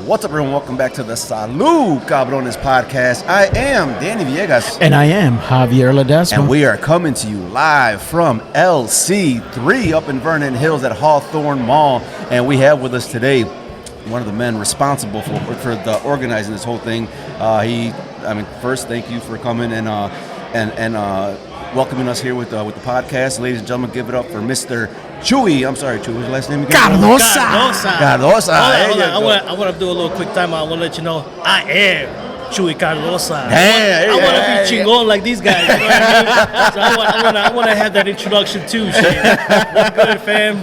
What's up, everyone? Welcome back to the Salud Cabrones podcast. I am Danny Villegas. And I am Javier Ledesma. And we are coming to you live from LC3 up in Vernon Hills at Hawthorne Mall. And we have with us today one of the men responsible for the organizing this whole thing. First, thank you for coming and welcoming us here with the podcast. Ladies and gentlemen, give it up for Mr. Chuy. I'm sorry, Chuy. What's your last name again? Cardosa. I want to do a little quick time. I want to let you know I am Chuy Cardosa. I want to be chingon like these guys. You know what I mean? So I want to have that introduction too. Shit. What's good, fam?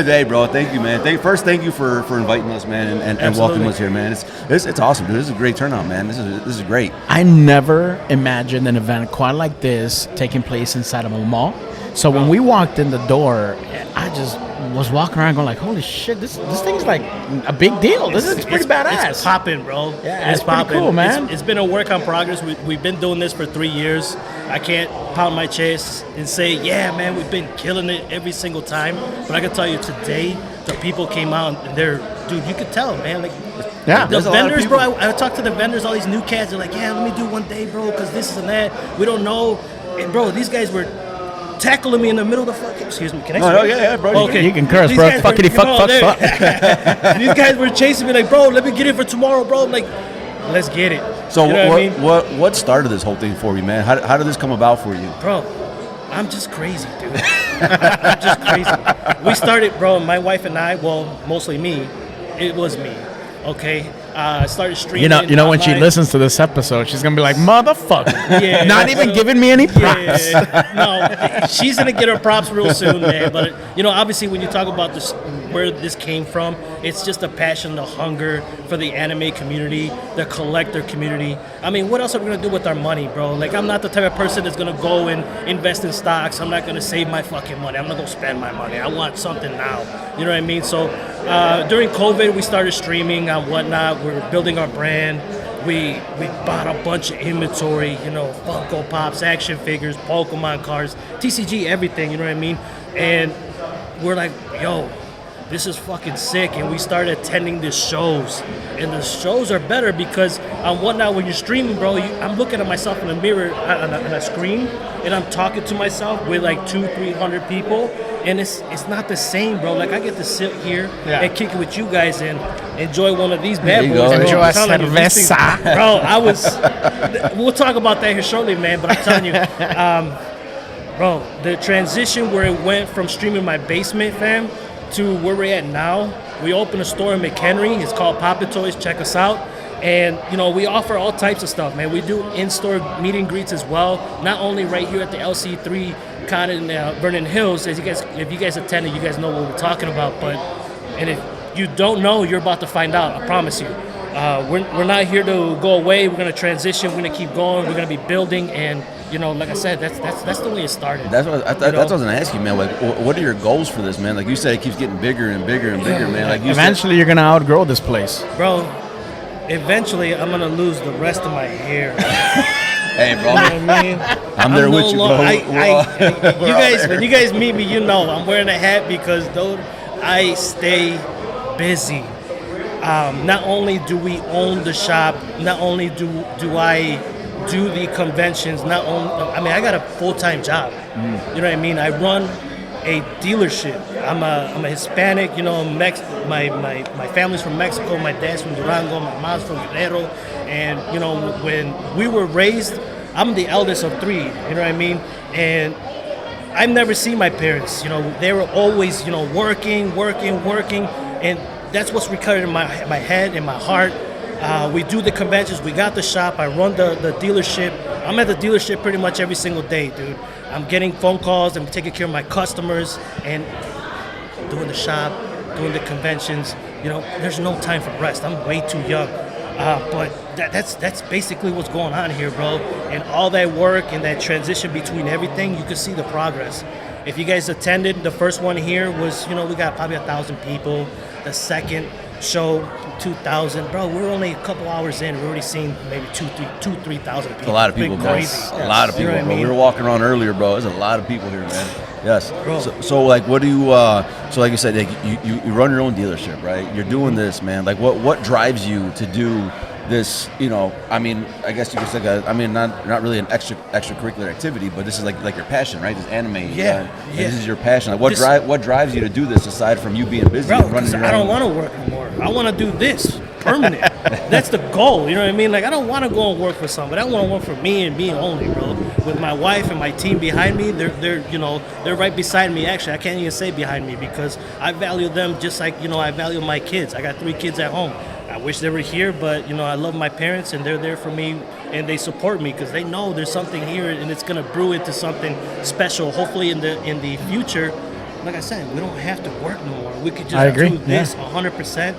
Hey, bro. Thank you, man. Thank you for inviting us, man, and welcoming us here, man. It's awesome, dude. This is a great turnout, man. This is great. I never imagined an event quite like this taking place inside of a mall. So when we walked in the door, I just was walking around going like, holy shit, this thing's like a big deal. This is pretty badass. It's popping, bro. Yeah, it's pretty cool, man. It's been a work in progress. We've been doing this for 3 years. I can't pound my chest and say, yeah, man, we've been killing it every single time. But I can tell you today, the people came out and dude, you could tell, man. Like, yeah, the vendors, bro, I talked to the vendors, all these new cats. They're like, yeah, let me do one day, bro, because this and that. We don't know. And, bro, these guys were tackling me in the middle of the fucking. Excuse me, can I swear? No, yeah, bro. Okay, you can curse, bro. Fuckity fuck. These guys were chasing me like, bro, let me get it for tomorrow, bro. I'm like, let's get it. So you know what started this whole thing for you, man? How did this come about for you? Bro, I'm just crazy, dude. I'm just crazy. We started, bro, my wife and I, well, mostly me. It was me, okay? I started streaming. You know when she listens to this episode, she's gonna be like, "Motherfucker!" Yeah, not even giving me any props. No, she's gonna get her props real soon, man. But obviously, when you talk about this, where this came from, it's just a passion, the hunger for the anime community, the collector community. I mean, what else are we gonna do with our money, bro? Like, I'm not the type of person that's gonna go and invest in stocks. I'm not gonna save my fucking money. I'm not gonna spend my money. I want something now. You know what I mean? So during COVID, we started streaming and whatnot. We were building our brand. We bought a bunch of inventory, Funko Pops, action figures, Pokemon cards, TCG, everything, you know what I mean? And we're like, yo, this is fucking sick. And we started attending the shows. And the shows are better because on whatnot, when you're streaming, bro, I'm looking at myself in the mirror on a screen, and I'm talking to myself with like 200-300 people. And it's not the same, bro. Like, I get to sit here and kick it with you guys and enjoy one of these bad boys. Enjoy a cerveza. Bro, we'll talk about that here shortly, man. But I'm telling you, bro, the transition where it went from streaming my basement, fam, to where we're at now. We opened a store in McHenry. It's called Papa Toys. Check us out. And, we offer all types of stuff, man. We do in-store meet and greets as well. Not only right here at the LC3 con in Vernon Hills. If you guys attended, you guys know what we're talking about. And if you don't know, you're about to find out. I promise you. We're not here to go away. We're going to transition. We're going to keep going. We're going to be building. And, like I said, that's the way it started. That's what I was going to ask you, man. Like, what are your goals for this, man? Like you said, it keeps getting bigger and bigger and bigger, man. Like eventually, you're going to outgrow this place. Bro, eventually, I'm going to lose the rest of my hair. Hey, bro. You know what I mean? I'm there with you, bro. When you guys meet me, I'm wearing a hat because, dude, I stay busy. Not only do we own the shop, not only do I do the conventions, I got a full-time job. You know what I mean? I run a dealership. I'm a Hispanic, my family's from Mexico, my dad's from Durango, my mom's from Guerrero, and, when we were raised, I'm the eldest of 3, you know what I mean? And I've never seen my parents, they were always, working, and that's what's recurring in my head, in my heart. We do the conventions, we got the shop, I run the dealership. I'm at the dealership pretty much every single day, dude. I'm getting phone calls, I'm taking care of my customers, and doing the shop, doing the conventions. There's no time for rest. I'm way too young. But that's basically what's going on here, bro. And all that work and that transition between everything, you can see the progress. If you guys attended, the first one here was, we got probably 1,000 people. The second show, 2,000, bro. We're only a couple hours in. We're already seen maybe 3,000 people. It's a lot of people, Been bro. crazy. A lot of You know people, what I bro. mean? We were walking around earlier, bro. There's a lot of people here, man. Yes. Bro. So like, what do you? So like you said, like, you run your own dealership, right? You're doing this, man. Like, what drives you to do this? You know, I mean, I guess you could say, not really an extracurricular activity, but this is like your passion, right? This anime. Yeah, like, yeah. This is your passion. Like, what drives you to do this aside from you being busy Bro, and running 'cause your I don't own? want to work no more. I want to do this permanent. That's the goal. You know what I mean? Like, I don't want to go and work for somebody. I want to work for me and me only, bro. With my wife and my team behind me, they're right beside me. Actually, I can't even say behind me because I value them just like I value my kids. I got 3 kids at home. I wish they were here, but I love my parents and they're there for me and they support me because they know there's something here and it's gonna brew into something special. Hopefully in the future, like I said, we don't have to work no more. We could I just agree, do this 100%.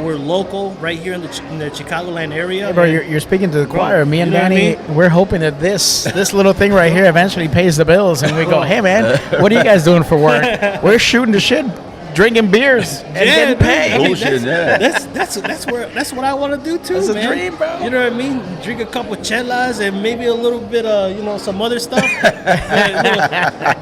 We're local right here in the Chicagoland area. Hey, bro, you're speaking to the choir. Me and you know what I Danny, mean? we're hoping that this little thing right here eventually pays the bills, and we go, hey man, what are you guys doing for work? We're shooting the shit, drinking beers, and getting dude, paid. I mean, Bullshit, yeah. that's what I want to do too, That's a man. dream, bro. You know what I mean? Drink a couple chelas and maybe a little bit of some other stuff.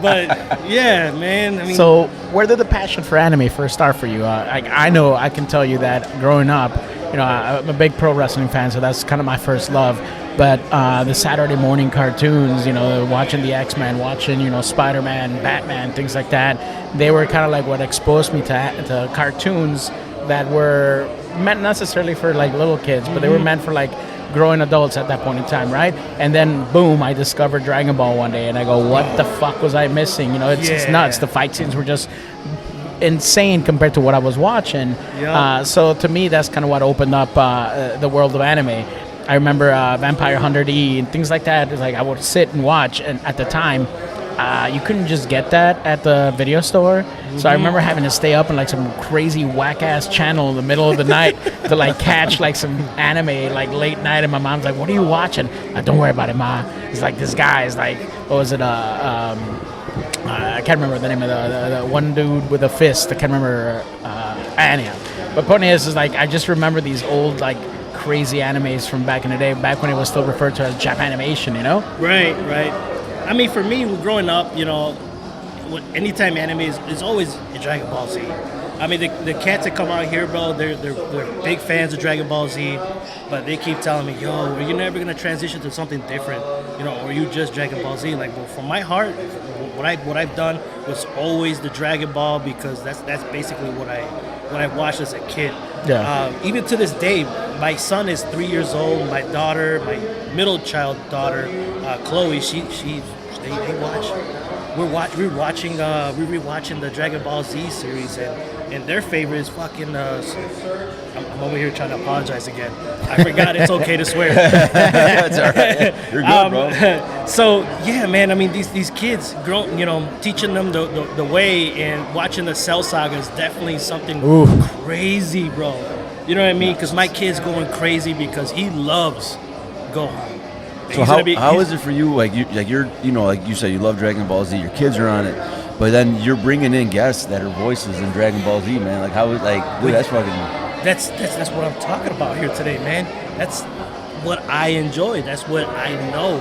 but yeah, man. I mean, So, where did the passion for anime first start for you? I know I can tell you that growing up, I'm a big pro wrestling fan, so that's kind of my first love. But the Saturday morning cartoons, watching the X-Men, watching, Spider-Man, Batman, things like that, they were kind of like what exposed me to cartoons that were meant necessarily for like little kids, but they were meant for like growing adults at that point in time, right? And then boom, I discovered Dragon Ball one day, and I go, what the fuck was I missing? It's Yeah. nuts. The fight scenes were just insane compared to what I was watching. Yeah. So to me, that's kind of what opened up the world of anime. I remember Vampire Hunter D and things like that. It's like I would sit and watch, and at the time, you couldn't just get that at the video store. So I remember having to stay up in like some crazy whack ass channel in the middle of the night to like catch like some anime like late night. And my mom's like, "What are you watching?" Don't worry about it, ma. It's like this guy is like, what was it? I can't remember the name of the one dude with a fist. I can't remember. Anyhow, but point is like I just remember these old like crazy animes from back in the day, back when it was still referred to as Japanimation. Right. I mean, for me, growing up, anytime anime is always Dragon Ball Z. I mean, the cats that come out here, bro, they're big fans of Dragon Ball Z, but they keep telling me, yo, are you never gonna transition to something different, or you just Dragon Ball Z? Like, well, from my heart, what I've done was always the Dragon Ball because that's basically what I watched as a kid. Yeah. Even to this day, my son is 3 years old. My daughter, my middle child daughter, Chloe, they watch. We're rewatching the Dragon Ball Z series, and their favorite is fucking. I'm over here trying to apologize again. I forgot it's okay to swear. That's all right. You're good, bro. So yeah, man. I mean, these kids, teaching them the way and watching the Cell Saga is definitely something crazy, bro. You know what I mean? Because my kid's going crazy because he loves Gohan. So how is it for you? Like you're like you said, you love Dragon Ball Z. Your kids are on it, but then you're bringing in guests that are voices in Dragon Ball Z, man. Like how dude, that's fucking. That's what I'm talking about here today, man. That's what I enjoy. That's what I know.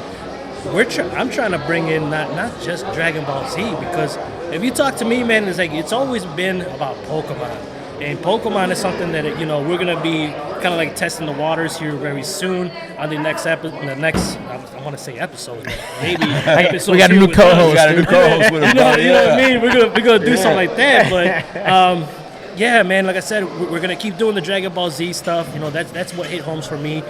I'm trying to bring in not just Dragon Ball Z because if you talk to me, man, it's always been about Pokemon. And Pokemon is something that we're gonna be kind of like testing the waters here very soon on the next I want to say episode, maybe. We got a new co-host. We got a new co-host with us. You know what I mean? We're gonna do something like that, but. Yeah, man. Like I said, we're gonna keep doing the Dragon Ball Z stuff. That's what hit homes for me.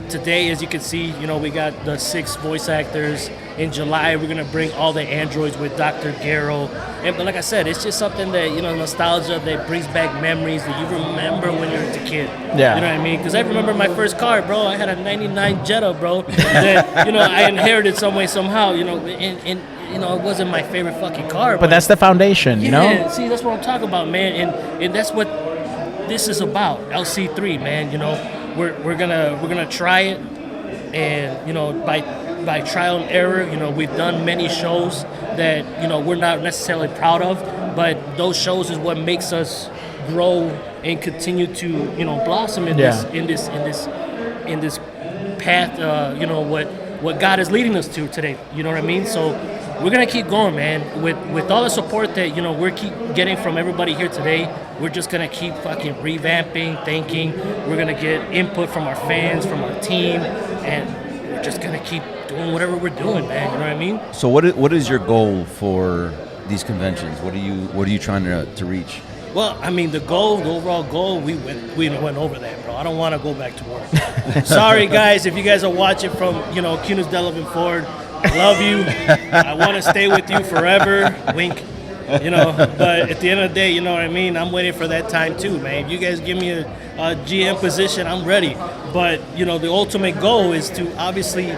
Today, as you can see, we got the 6 voice actors. In July, we're gonna bring all the androids with Dr. Garo. But like I said, it's just something that nostalgia that brings back memories that you remember when you were a kid. Yeah. You know what I mean? Because I remember my first car, bro. I had a '99 Jetta, bro. That I inherited some way somehow. And it wasn't my favorite fucking car. But that's the foundation, Yeah, see, that's what I'm talking about, man, and that's what this is about. LC3, man. We're gonna try it, and by trial and error, we've done many shows that we're not necessarily proud of, but those shows is what makes us grow and continue to blossom in Yeah. this path. What God is leading us to today. You know what I mean? So we're gonna keep going, man. With all the support that we're keep getting from everybody here today, we're just gonna keep fucking revamping, thinking. We're gonna get input from our fans, from our team, and we're just gonna keep doing whatever we're doing, man. You know what I mean? So what is your goal for these conventions? What are you trying to reach? Well, I mean, the overall goal, we went over that, bro. I don't want to go back to work. Sorry, guys, if you guys are watching from, Cunas Delavan Ford, love you. I want to stay with you forever. Wink. But at the end of the day, you know what I mean? I'm waiting for that time too, man. If you guys give me a GM position, I'm ready. But, the ultimate goal is to obviously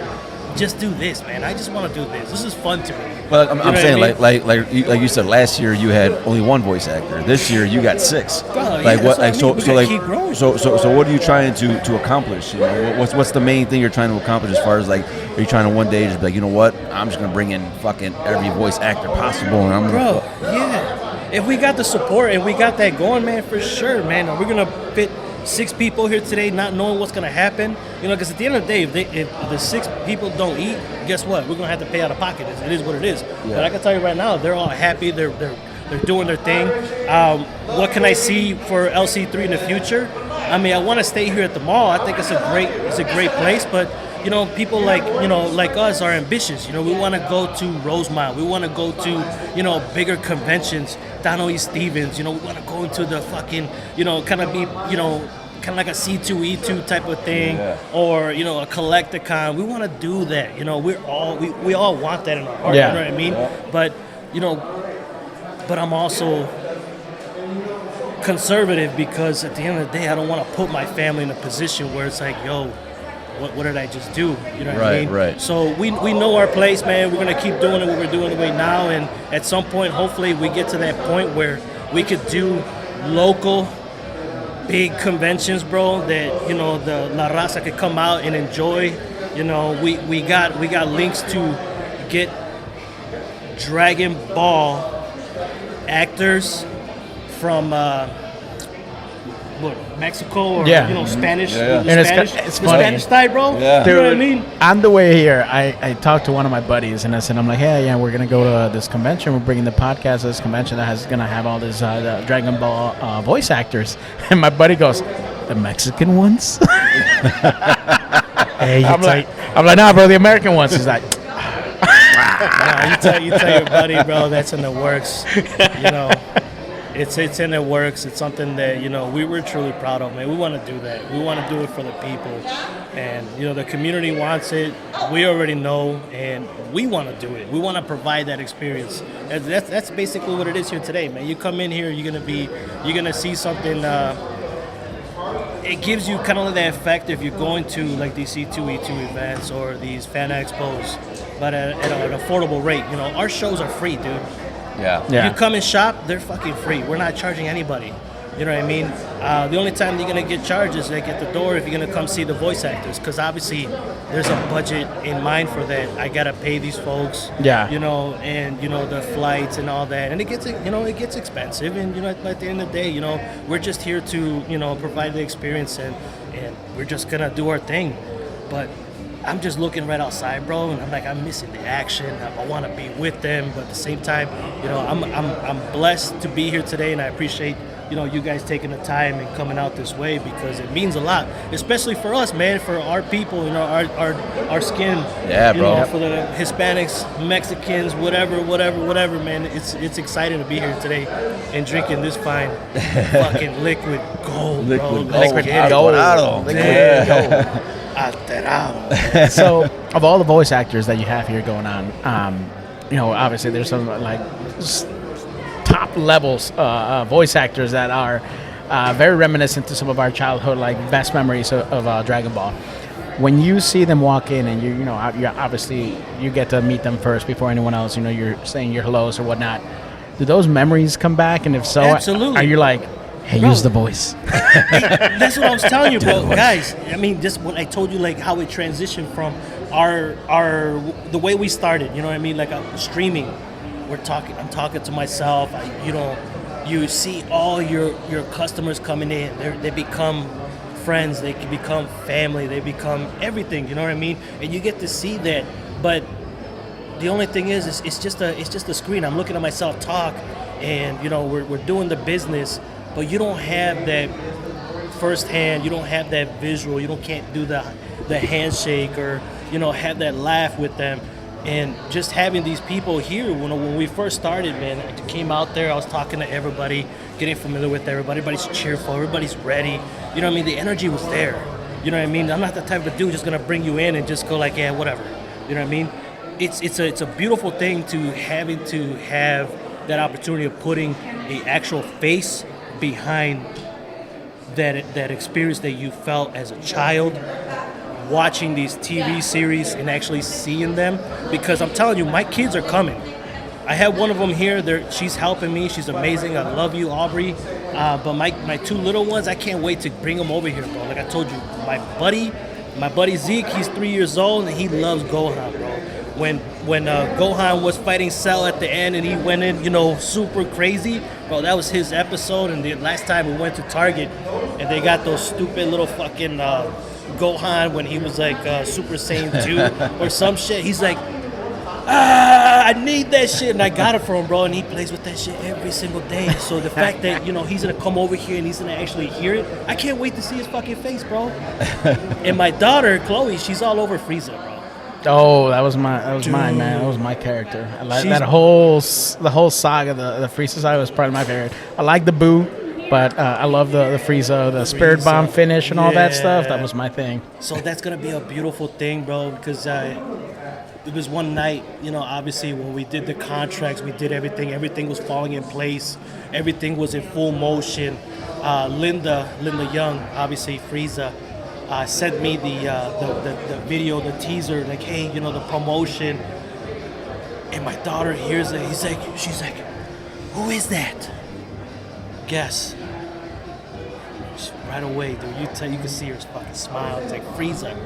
just do this, man. I just want to do this. This is fun to me. Well, I'm saying, what I mean? like you said, last year you had only one voice actor. This year you got 6. Bro, yeah, that's what I mean. We gotta keep growing. So what are you trying to accomplish? What's the main thing you're trying to accomplish as far as are you trying to one day just be like, you know what? I'm just gonna bring in fucking every voice actor possible, and I'm Bro, yeah. If we got the support and we got that going, man, for sure, man. We're gonna fit 6 people here today, not knowing what's gonna happen. Because at the end of the day, if the 6 people don't eat, guess what? We're gonna have to pay out of pocket. It is what it is. Yeah. But I can tell you right now, they're all happy. They're doing their thing. What can I see for LC3 in the future? I mean, I want to stay here at the mall. I think it's a great place, but. People like us are ambitious. We want to go to Rosemont. We want to go to, bigger conventions. Donald E. Stevens. We want to go into the fucking, kind of be, kind of like a C2E2 type of thing, Yeah. or a Collecticon. We want to do that. We all want that in our heart. Yeah. You know what I mean? Yeah. But I'm also conservative because at the end of the day, I don't want to put my family in a position where it's like, yo. What did I just do? You know what I mean? Right. So we know our place, man. We're gonna keep doing what we're doing right now, and at some point, hopefully, we get to that point where we could do local, big conventions, bro. That the La Raza could come out and enjoy. We got links to get Dragon Ball actors from. Mexico or Spanish, Yeah. And Spanish, it's the funny. Spanish style, bro. Yeah. You know what I mean? On the way here, I talked to one of my buddies, and I said, I'm like, hey, yeah, we're going to go to this convention. We're bringing the podcast to this convention that is going to have all these Dragon Ball voice actors. And my buddy goes, the Mexican ones? Hey, I'm like, nah, bro, the American ones. He's like, Nah, you tell your buddy, bro, that's in the works. It's in the works. It's something that we were truly proud of, man. We want to do that. We want to do it for the people, and the community wants it. We already know, and we want to do it. We want to provide that experience. That's basically what it is here today, man. You come in here, you're gonna see something. It gives you kind of like that effect if you're going to like these C2E2 events or these fan expos, but at an affordable rate. Our shows are free, dude. Yeah. You come and shop, they're fucking free. We're not charging anybody. You know what I mean? The only time you're going to get charged is like at the door if you're going to come see the voice actors, because obviously there's a budget in mind for that. I got to pay these folks, Yeah. And, the flights and all that. And it gets expensive. And, at the end of the day, we're just here to, provide the experience and we're just going to do our thing. But I'm just looking right outside, bro, and I'm like, I'm missing the action. I want to be with them, but at the same time, I'm blessed to be here today, and I appreciate you guys taking the time and coming out this way because it means a lot, especially for us, man, for our people, our skin. Yeah, bro. For the Hispanics, Mexicans, whatever, man. It's exciting to be here today and drinking this fine fucking liquid gold, bro. Liquid gold. Yeah. Alterado. So, of all the voice actors that you have here going on, obviously there's some like top levels voice actors that are very reminiscent to some of our childhood, like best memories of Dragon Ball. When you see them walk in, and you obviously you get to meet them first before anyone else. You're saying your hellos or whatnot. Do those memories come back? And if so, Absolutely. Are you like, hey, Bro. use the voice? That's what I was telling you, bro. Guys, I mean, just what I told you, like how it transitioned from the way we started. You know what I mean? Like streaming. I'm talking to myself. you see all your customers coming in. They become friends. They can become family. They become everything. You know what I mean? And you get to see that. But the only thing is it's just a screen. I'm looking at myself talk, and you know we're doing the business, but you don't have that firsthand. You don't have that visual. Can't do the handshake or have that laugh with them. And just having these people here, when we first started, man, I came out there, I was talking to everybody, getting familiar with everybody. Everybody's cheerful, everybody's ready. You know what I mean? The energy was there. You know what I mean? I'm not the type of dude just gonna bring you in and just go like, yeah, whatever. You know what I mean? It's a beautiful thing to have that opportunity of putting an actual face behind that experience that you felt as a child, watching these TV series and actually seeing them. Because I'm telling you, my kids are coming. I have one of them here. She's helping me. She's amazing. I love you, Aubrey. But my two little ones, I can't wait to bring them over here, bro. Like I told you, my buddy Zeke, he's 3 years old and he loves Gohan, bro. When Gohan was fighting Cell at the end and he went in, super crazy, bro, that was his episode. And the last time we went to Target and they got those stupid little fucking Gohan when he was like Super Saiyan 2 or some shit. He's like, I need that shit, and I got it for him, bro. And he plays with that shit every single day. So the fact that he's gonna come over here and he's gonna actually hear it, I can't wait to see his fucking face, bro. And my daughter Chloe, she's all over Frieza, bro. Oh, that was mine, man. That was my character. I like that whole saga. The Frieza saga was probably my favorite. I like the Boo. But I love the Frieza, the Spirit Bomb finish and all that stuff. That was my thing. So that's going to be a beautiful thing, bro, because it was one night, obviously when we did the contracts, we did everything. Everything was falling in place. Everything was in full motion. Linda Young, obviously Frieza, sent me the video, the teaser, like, hey, the promotion. And my daughter hears it. She's like, who is that? Guess. Right away, dude. You can see her fucking smile. It's like Frieza.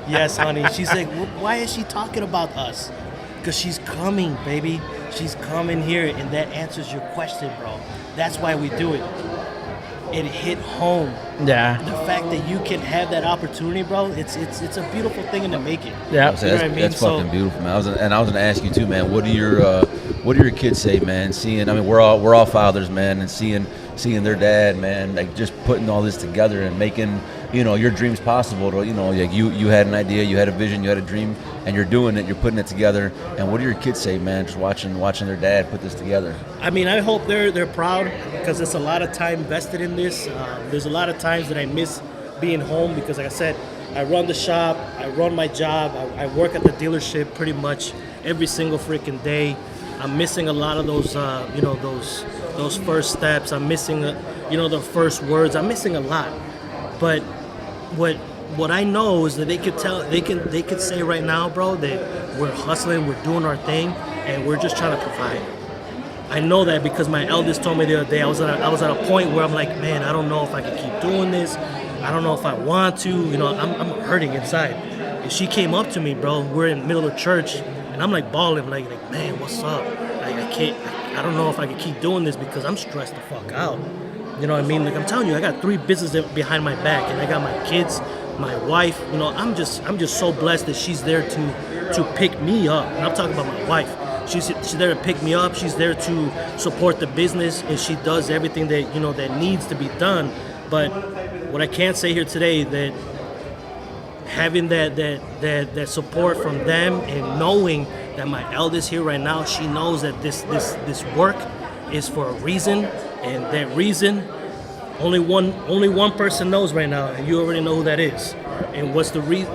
Yes, honey. She's like, why is she talking about us? Because she's coming, baby. She's coming here, and that answers your question, bro. That's why we do it. It hit home. Yeah. The fact that you can have that opportunity, bro, it's a beautiful thing in the making. Yeah. You know what I mean? That's fucking beautiful, man. I was gonna ask you too, man. What do your kids say, man? We're all fathers, man, and seeing their dad, man, like just putting all this together and making your dreams possible. To like you had an idea, you had a vision, you had a dream, and you're doing it. You're putting it together. And what do your kids say, man? Just watching their dad put this together. I hope they're proud because it's a lot of time invested in this. There's a lot of times that I miss being home because, like I said, I run the shop, I run my job, I work at the dealership pretty much every single freaking day. I'm missing a lot of those, those first steps. I'm missing, the first words. I'm missing a lot. But what I know is that they could say right now, bro, that we're hustling, we're doing our thing, and we're just trying to provide. I know that because my eldest told me the other day. I was at a point where I'm like, man, I don't know if I can keep doing this. I don't know if I want to. I'm hurting inside. And she came up to me, bro. We're in the middle of church, and I'm like bawling, like man, what's up? Like I don't know if I can keep doing this because I'm stressed the fuck out. You know what I mean? Like I'm telling you, I got 3 businesses behind my back, and I got my kids, my wife. I'm just so blessed that she's there to pick me up. And I'm talking about my wife. She's there to pick me up. She's there to support the business, and she does everything that that needs to be done. But what I can say here today that having that support from them and knowing that my eldest here right now, she knows that this work is for a reason, and that reason only one person knows right now, and you already know who that is. And what's the reason?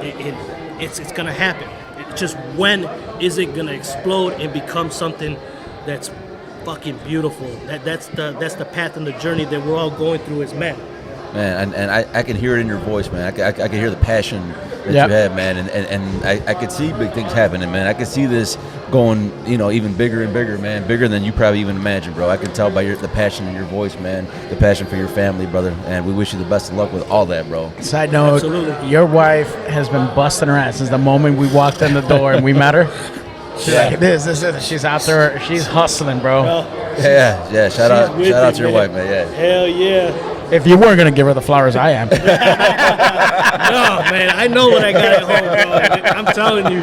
It's gonna happen. It's just when is it gonna explode and become something that's fucking beautiful? That's the path and the journey that we're all going through as men. Man, and I can hear it in your voice, man. I can hear the passion that you have, man. And I could see big things happening, man. I could see this going, even bigger and bigger, man. Bigger than you probably even imagined, bro. I can tell by the passion in your voice, man. The passion for your family, brother. And we wish you the best of luck with all that, bro. Side note, Absolutely. Your wife has been busting her ass since the moment we walked in the door and we met her. She's like, this. She's out there. She's hustling, bro. Yeah. Shout out with to it, your wife, man. Yeah. Hell yeah. If you weren't gonna give her the flowers, I am. No, man, I know what I got at home, bro. I'm telling you.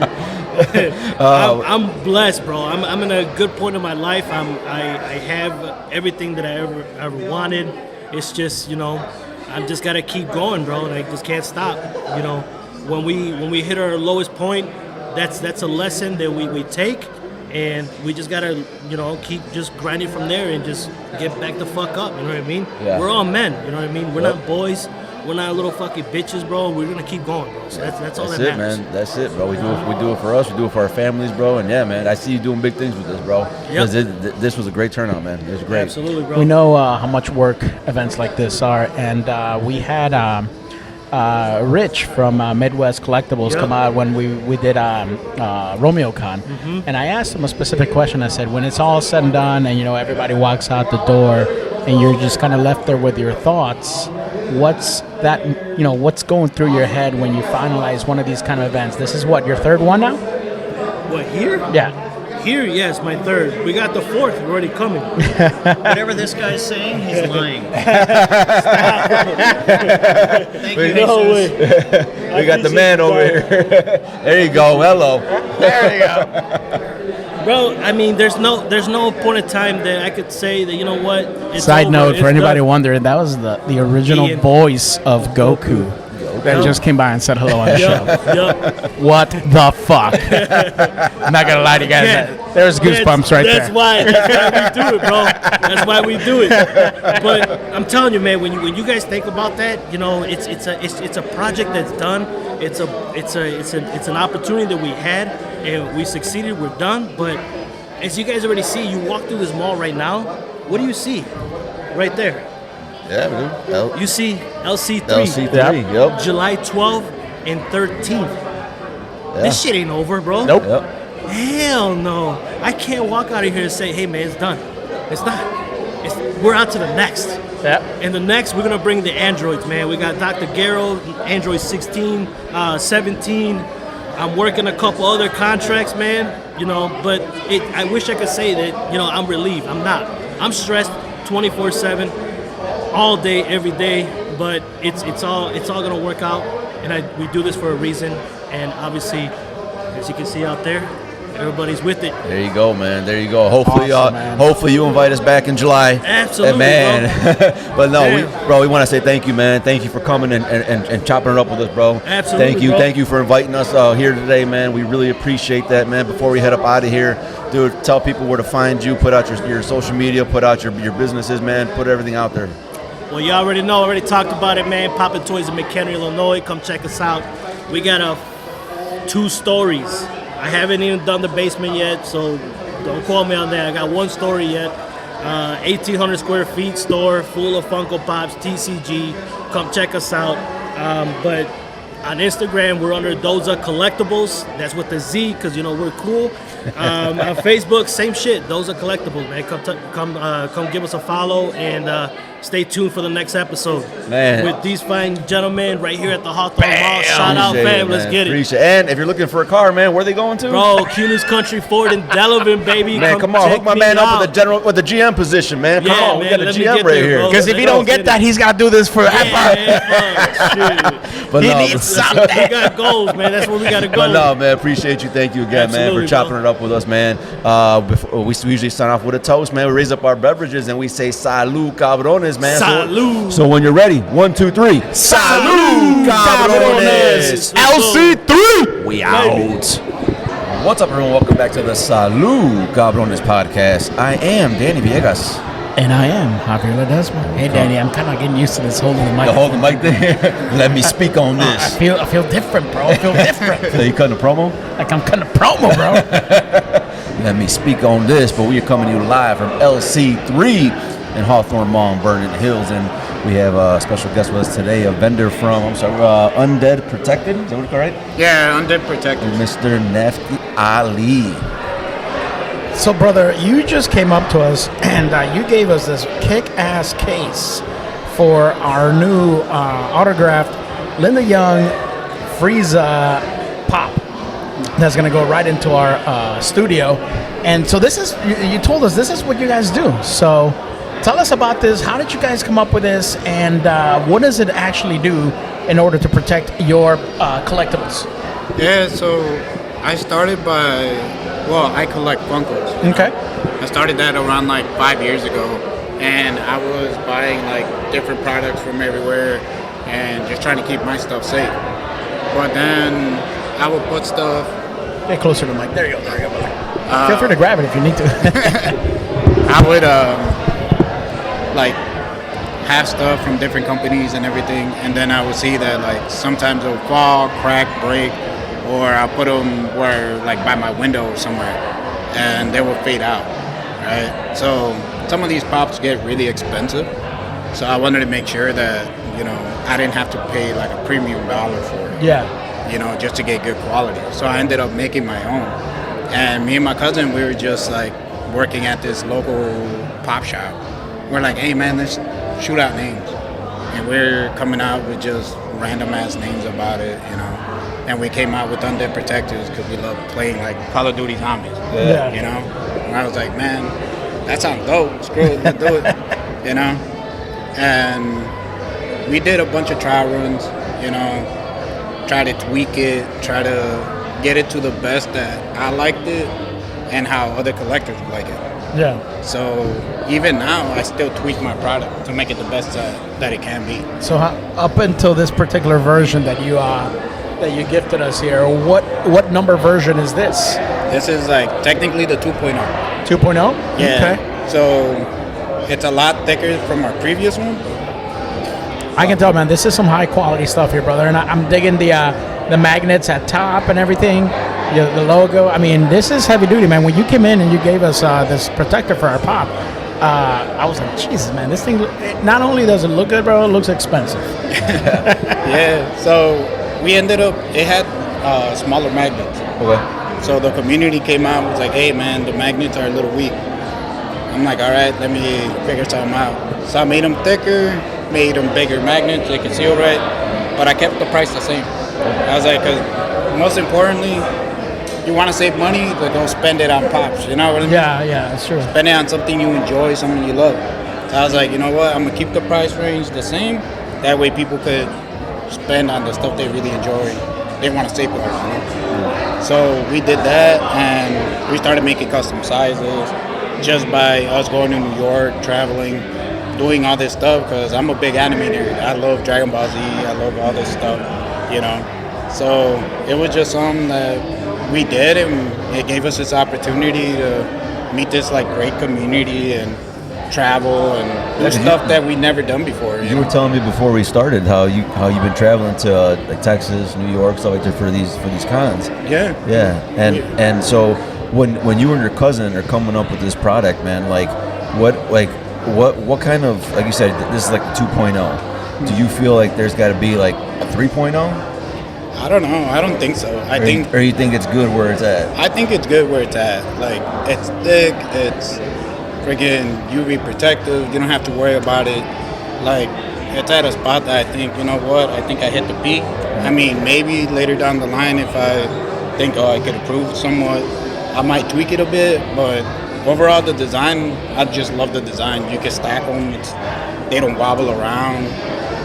I'm blessed, bro. I'm in a good point in my life. I have everything that I ever wanted. It's just, I'm just gotta keep going, bro, and I just can't stop. When we hit our lowest point, that's a lesson that we take, and we just gotta keep just grinding from there and just get back the fuck up. You know what I mean? Yeah. We're all men. You know what I mean? We're not boys. We're not little fucking bitches, bro. We're gonna keep going, bro. So that's all that matters. Man. That's it, bro. We do it for us. We do it for our families, bro. And yeah, man, I see you doing big things with this, bro. Yep. This was a great turnout, man. It was great. Absolutely, bro. We know how much work events like this are, and we had Rich from Midwest Collectibles come out when we did RomeoCon, and I asked him a specific question. I said, when it's all said and done, and everybody walks out the door, and you're just kind of left there with your thoughts, what's going through your head when you finalize one of these kind of events? This is what, your third one now? What, here? Yeah. Here, yes, my third. We got the fourth. We're already coming. Whatever this guy's saying, he's lying. Thank you, No Jesus. way. We got the man over here. There you go. Hello. There you go. Bro, I mean, there's no point in time that I could say that, you know what? It's Side over, note, it's for anybody done. wondering, that was the original Ian. voice of Goku that Yup. just came by and said hello on the show. Yup. What the fuck? I'm not gonna lie to you guys. Yeah. There's goosebumps right That's there. why we do it, bro. That's why we do it. But I'm telling you, man, when you guys think about that, it's a project that's done. It's an opportunity that we had, and we succeeded. We're done. But as you guys already see, you walk through this mall right now. What do you see? Right there. Yeah, man. You see LC3. LC3. Yep. July 12th and 13th. Yeah. This shit ain't over, bro. Nope. Yep. Hell no. I can't walk out of here and say, hey, man, it's done. It's not. We're on to the next. Yep. And the next, we're going to bring the androids, man. We got Dr. Garrow, Android 16, 17. I'm working a couple other contracts, man. But I wish I could say that, I'm relieved. I'm not. I'm stressed 24/7, all day, every day. But it's all going to work out. And we do this for a reason. And obviously, as you can see out there, everybody's with it. There you go, man. There you go. Hopefully, Awesome, man. hopefully you invite us back in July. Absolutely, man. But no, Yeah. we want to say thank you, man. Thank you for coming and chopping it up with us, bro. Absolutely, bro. Thank you for inviting us here today, man. We really appreciate that, man. Before we head up out of here, dude, tell people where to find you. Put out your social media. Put out your businesses, man. Put everything out there. Well, you already know. I already talked about it, man. Poppin' Toys in McHenry, Illinois. Come check us out. We got 2 stories. I haven't even done the basement yet, so don't call me on that. I got 1 story yet. 1,800 square feet store full of Funko Pops, TCG. Come check us out. But on Instagram, we're under Doza Collectibles. That's with the Z, because we're cool. On Facebook, same shit. Doza Collectibles, man. Come give us a follow and stay tuned for the next episode. Man. With these fine gentlemen right here at the Hawthorne Mall. Shout out, Appreciate fam. it, Let's man. get it. Appreciate it. And if you're looking for a car, man, where are they going to? Bro, Cunis Country Ford in Delavan, baby. Man, come on, check hook my me man up out. with the GM position, man. Come Yeah, on, we man, got a let me GM get right there, here. bro. Because if he don't get that, he's got to do this forever. But He no, needs something. We got goals, man. That's where we got to go. But no, man, appreciate you. Thank you again, man, Absolutely, for chopping bro. it up with us, man. Before, we usually sign off with a toast, man. We raise up our beverages and we say "Salud, cabrones," man. Salud. So when you're ready, 1, 2, 3. Salud, cabrones. LC3. We out. What's up, everyone? Welcome back to the Salud, Cabrones podcast. I am Danny Villegas. And I am Javier Ledesma. Hey, Danny, I'm kind of getting used to this holding the mic. You hold the mic there. Let me speak on I this. feel different, bro. I feel different. So you cutting a promo? Like I'm cutting a promo, bro. Let me speak on this, but we are coming to you live from LC3 in Hawthorne Mall in Vernon Hills, and we have a special guest with us today, a vendor from, Undead Protected, is that what it's called, right? Yeah, Undead Protected. Mr. Nefti Ali. So, brother, you just came up to us and you gave us this kick-ass case for our new autographed Linda Young Frieza Pop. that's going to go right into our studio. And so this is, you told us this is what you guys do. So tell us about this. How did you guys come up with this? And what does it actually do in order to protect your collectibles? Yeah, so I started by, I collect Funkos. Okay. I started that around like 5 years ago, and I was buying like different products from everywhere and just trying to keep my stuff safe. But then I would put stuff. Get closer to the mic. There you go. There you go, brother. Feel free to grab it if you need to. I would like have stuff from different companies and everything, and then I would see that like sometimes it would fall, crack, break, or I'll put them where like by my window or somewhere, and they will fade out, right? So some of these pops get really expensive, so I wanted to make sure that I didn't have to pay like a premium dollar for it. Yeah. Just to get good quality. So I ended up making my own. And me and my cousin, we were just like working at this local pop shop. We're like, hey man, let's shoot out names. And we're coming out with just random ass names about it, And we came out with Undead Protectors because we love playing like Call of Duty Zombies. Yeah. And I was like, man, that sounds dope. Screw it, let's do it. And we did a bunch of trial runs, try to tweak it, try to get it to the best that I liked it and how other collectors would like it. Yeah. So even now, I still tweak my product to make it the best that it can be. So up until this particular version that you gifted us here, what number version is this? This is like technically the 2.0. 2.0? Yeah. Okay. So it's a lot thicker from our previous one. I can tell, man, this is some high quality stuff here, brother. And I'm digging the magnets at top and everything, the logo. I mean, this is heavy duty, man. When you came in and you gave us this protector for our pop, I was like, Jesus, man, this thing, not only does it look good, bro, it looks expensive. Yeah, so we ended up, it had smaller magnets. Okay. So the community came out and was like, hey, man, the magnets are a little weak. I'm like, all right, let me figure something out. So I made them thicker, made them bigger magnets, they could seal right, but I kept the price the same. I was like, because most importantly, you want to save money, but don't spend it on pops, you know what I mean? Yeah, that's true. Spend it on something you enjoy, something you love. So I was like, you know what, I'm going to keep the price range the same, that way people could spend on the stuff they really enjoy, they want to save it. So we did that, and we started making custom sizes, just by us going to New York, traveling, doing all this stuff, because I'm a big anime nerd. I love Dragon Ball Z, I love all this stuff, So it was just something that we did, and it gave us this opportunity to meet this like great community and travel and do stuff that we'd never done before. You were telling me before we started how you've been traveling to like Texas, New York, stuff like that for these cons. Yeah. And so when you and your cousin are coming up with this product, man, what kind of, like you said, this is like 2.0. Do you feel like there's got to be like a 3.0? I don't know. I don't think so. Or you think it's good where it's at? I think it's good where it's at. Like, it's thick. It's freaking UV protective. You don't have to worry about it. Like, it's at a spot that I think, I think I hit the peak. I mean, maybe later down the line, if I think, I could improve somewhat, I might tweak it a bit. But overall, the design, I just love the design. You can stack them. They don't wobble around.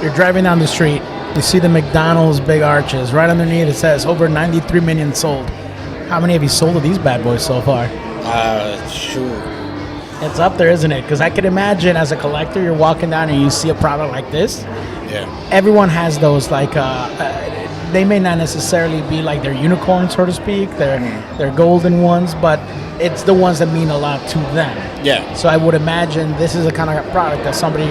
You're driving down the street. You see the McDonald's big arches. Right underneath it says over 93 million sold. How many have you sold of these bad boys so far? Shoot. It's up there, isn't it? Because I could imagine as a collector, you're walking down and you see a product like this. Yeah. Everyone has those, like, they may not necessarily be like their unicorns, so to speak. They're golden ones, but it's the ones that mean a lot to them. Yeah. So I would imagine this is the kind of product that somebody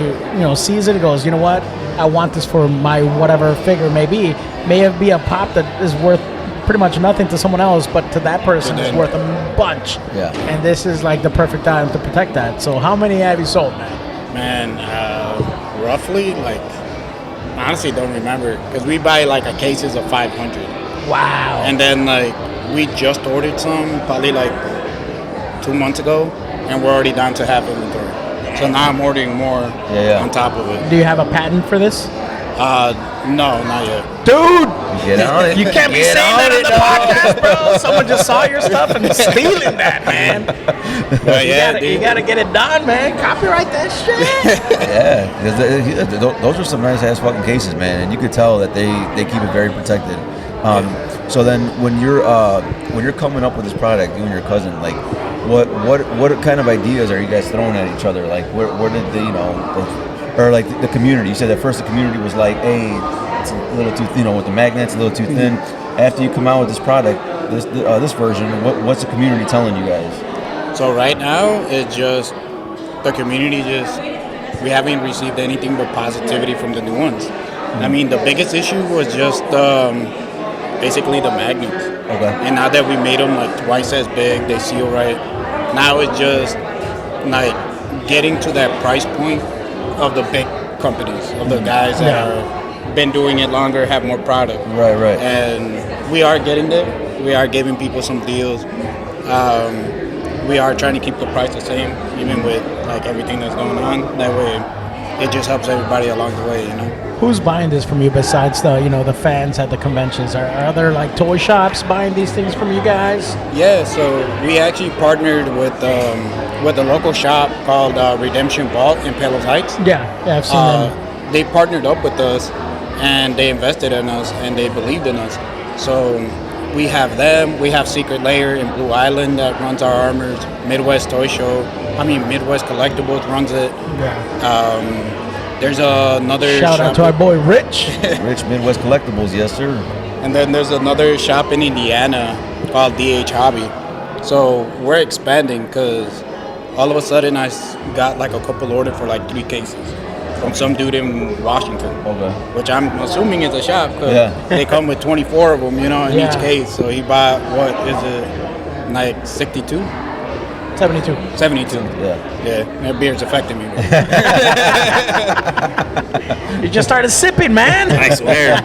sees it and goes, you know what, I want this for my whatever figure may be. May be a pop that is worth pretty much nothing to someone else, but to that person it's worth a bunch. Yeah. And this is like the perfect time to protect that. So how many have you sold, man? Man, roughly, like, I honestly don't remember, because we buy like a cases of 500. Wow. And then like we just ordered some probably like 2 months ago, and we're already down to half inventory. So now I'm ordering more on top of it. Do you have a patent for this? No, not yet. Dude, Get on it. you can't be Get saying that on the dog. podcast, bro. Someone just saw your stuff and is stealing that, man. But You gotta get it done, man. Copyright that shit. Yeah, 'cause those are some nice ass fucking cases, man, and you could tell that they keep it very protected. So then, when you're coming up with this product, you and your cousin, like, what kind of ideas are you guys throwing at each other? Like, where did or like the community? You said at first the community was like, hey, it's a little too, with the magnets, a little too thin. After you come out with this product, this version, what's the community telling you guys? So right now, it's just the community we haven't received anything but positivity from the new ones. I mean, the biggest issue was just basically the magnets. Okay. And now that we made them like twice as big, they seal right. Now it's just like getting to that price point of the big companies, of the guys that are been doing it longer, have more product. Right. And we are getting there. We are giving people some deals. We are trying to keep the price the same, even with like everything that's going on. That way, it just helps everybody along the way, Who's buying this from you besides the fans at the conventions? Are other like toy shops buying these things from you guys? Yeah, so we actually partnered with a local shop called Redemption Vault in Palos Heights. Yeah, I've seen them. They partnered up with us, and they invested in us, and they believed in us. So we have them. We have Secret Lair in Blue Island that runs our armors. Midwest Collectibles runs it. Yeah. There's another Shout out to our boy Rich. Rich Midwest Collectibles, yes sir. And then there's another shop in Indiana called DH Hobby. So we're expanding because all of a sudden I got like a couple ordered for like 3 cases from some dude in Washington. Okay. Which I'm assuming is a shop because they come with 24 of them, in each case. So he bought, what is it, like 62? 72. 72. Yeah. That beer's affecting me. You just started sipping, man. I swear.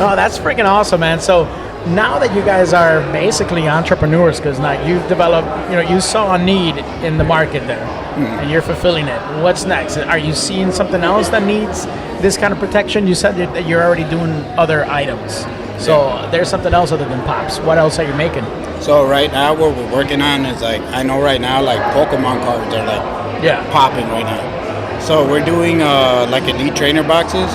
Oh, that's freaking awesome, man. So now that you guys are basically entrepreneurs, because now you've developed, you saw a need in the market there, and you're fulfilling it. What's next? Are you seeing something else that needs this kind of protection? You said that you're already doing other items. So there's something else other than Pops. What else are you making? So right now what we're working on is I know right now Pokemon cards are popping right now. So we're doing like Elite Trainer boxes.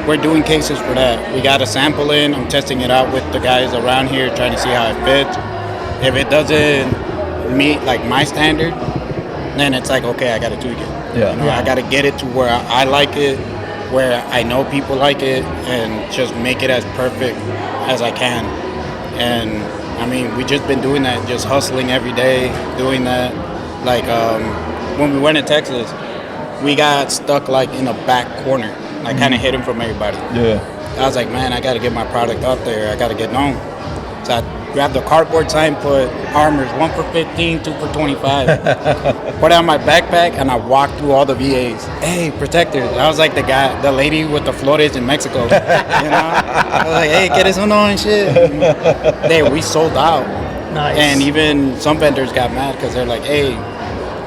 We're doing cases for that. We got a sample in. I'm testing it out with the guys around here, trying to see how it fits. If it doesn't meet my standard, then it's okay, I got to tweak it. I got to get it to where I like it, where I know people like it, and just make it as perfect as I can. And I mean, we just been doing that, just hustling every day, doing that. When we went to Texas, we got stuck in a back corner, kind of hidden from everybody. Yeah. I was like, man, I got to get my product out there. I got to get known. So I grabbed the cardboard sign, put armors, 1 for 15, 2 for 25. Put it on my backpack, and I walked through all the VAs. Hey, protectors. I was like the lady with the flores in Mexico. I was like, hey, get us uno and shit. We sold out. Nice. And even some vendors got mad because they're like, hey,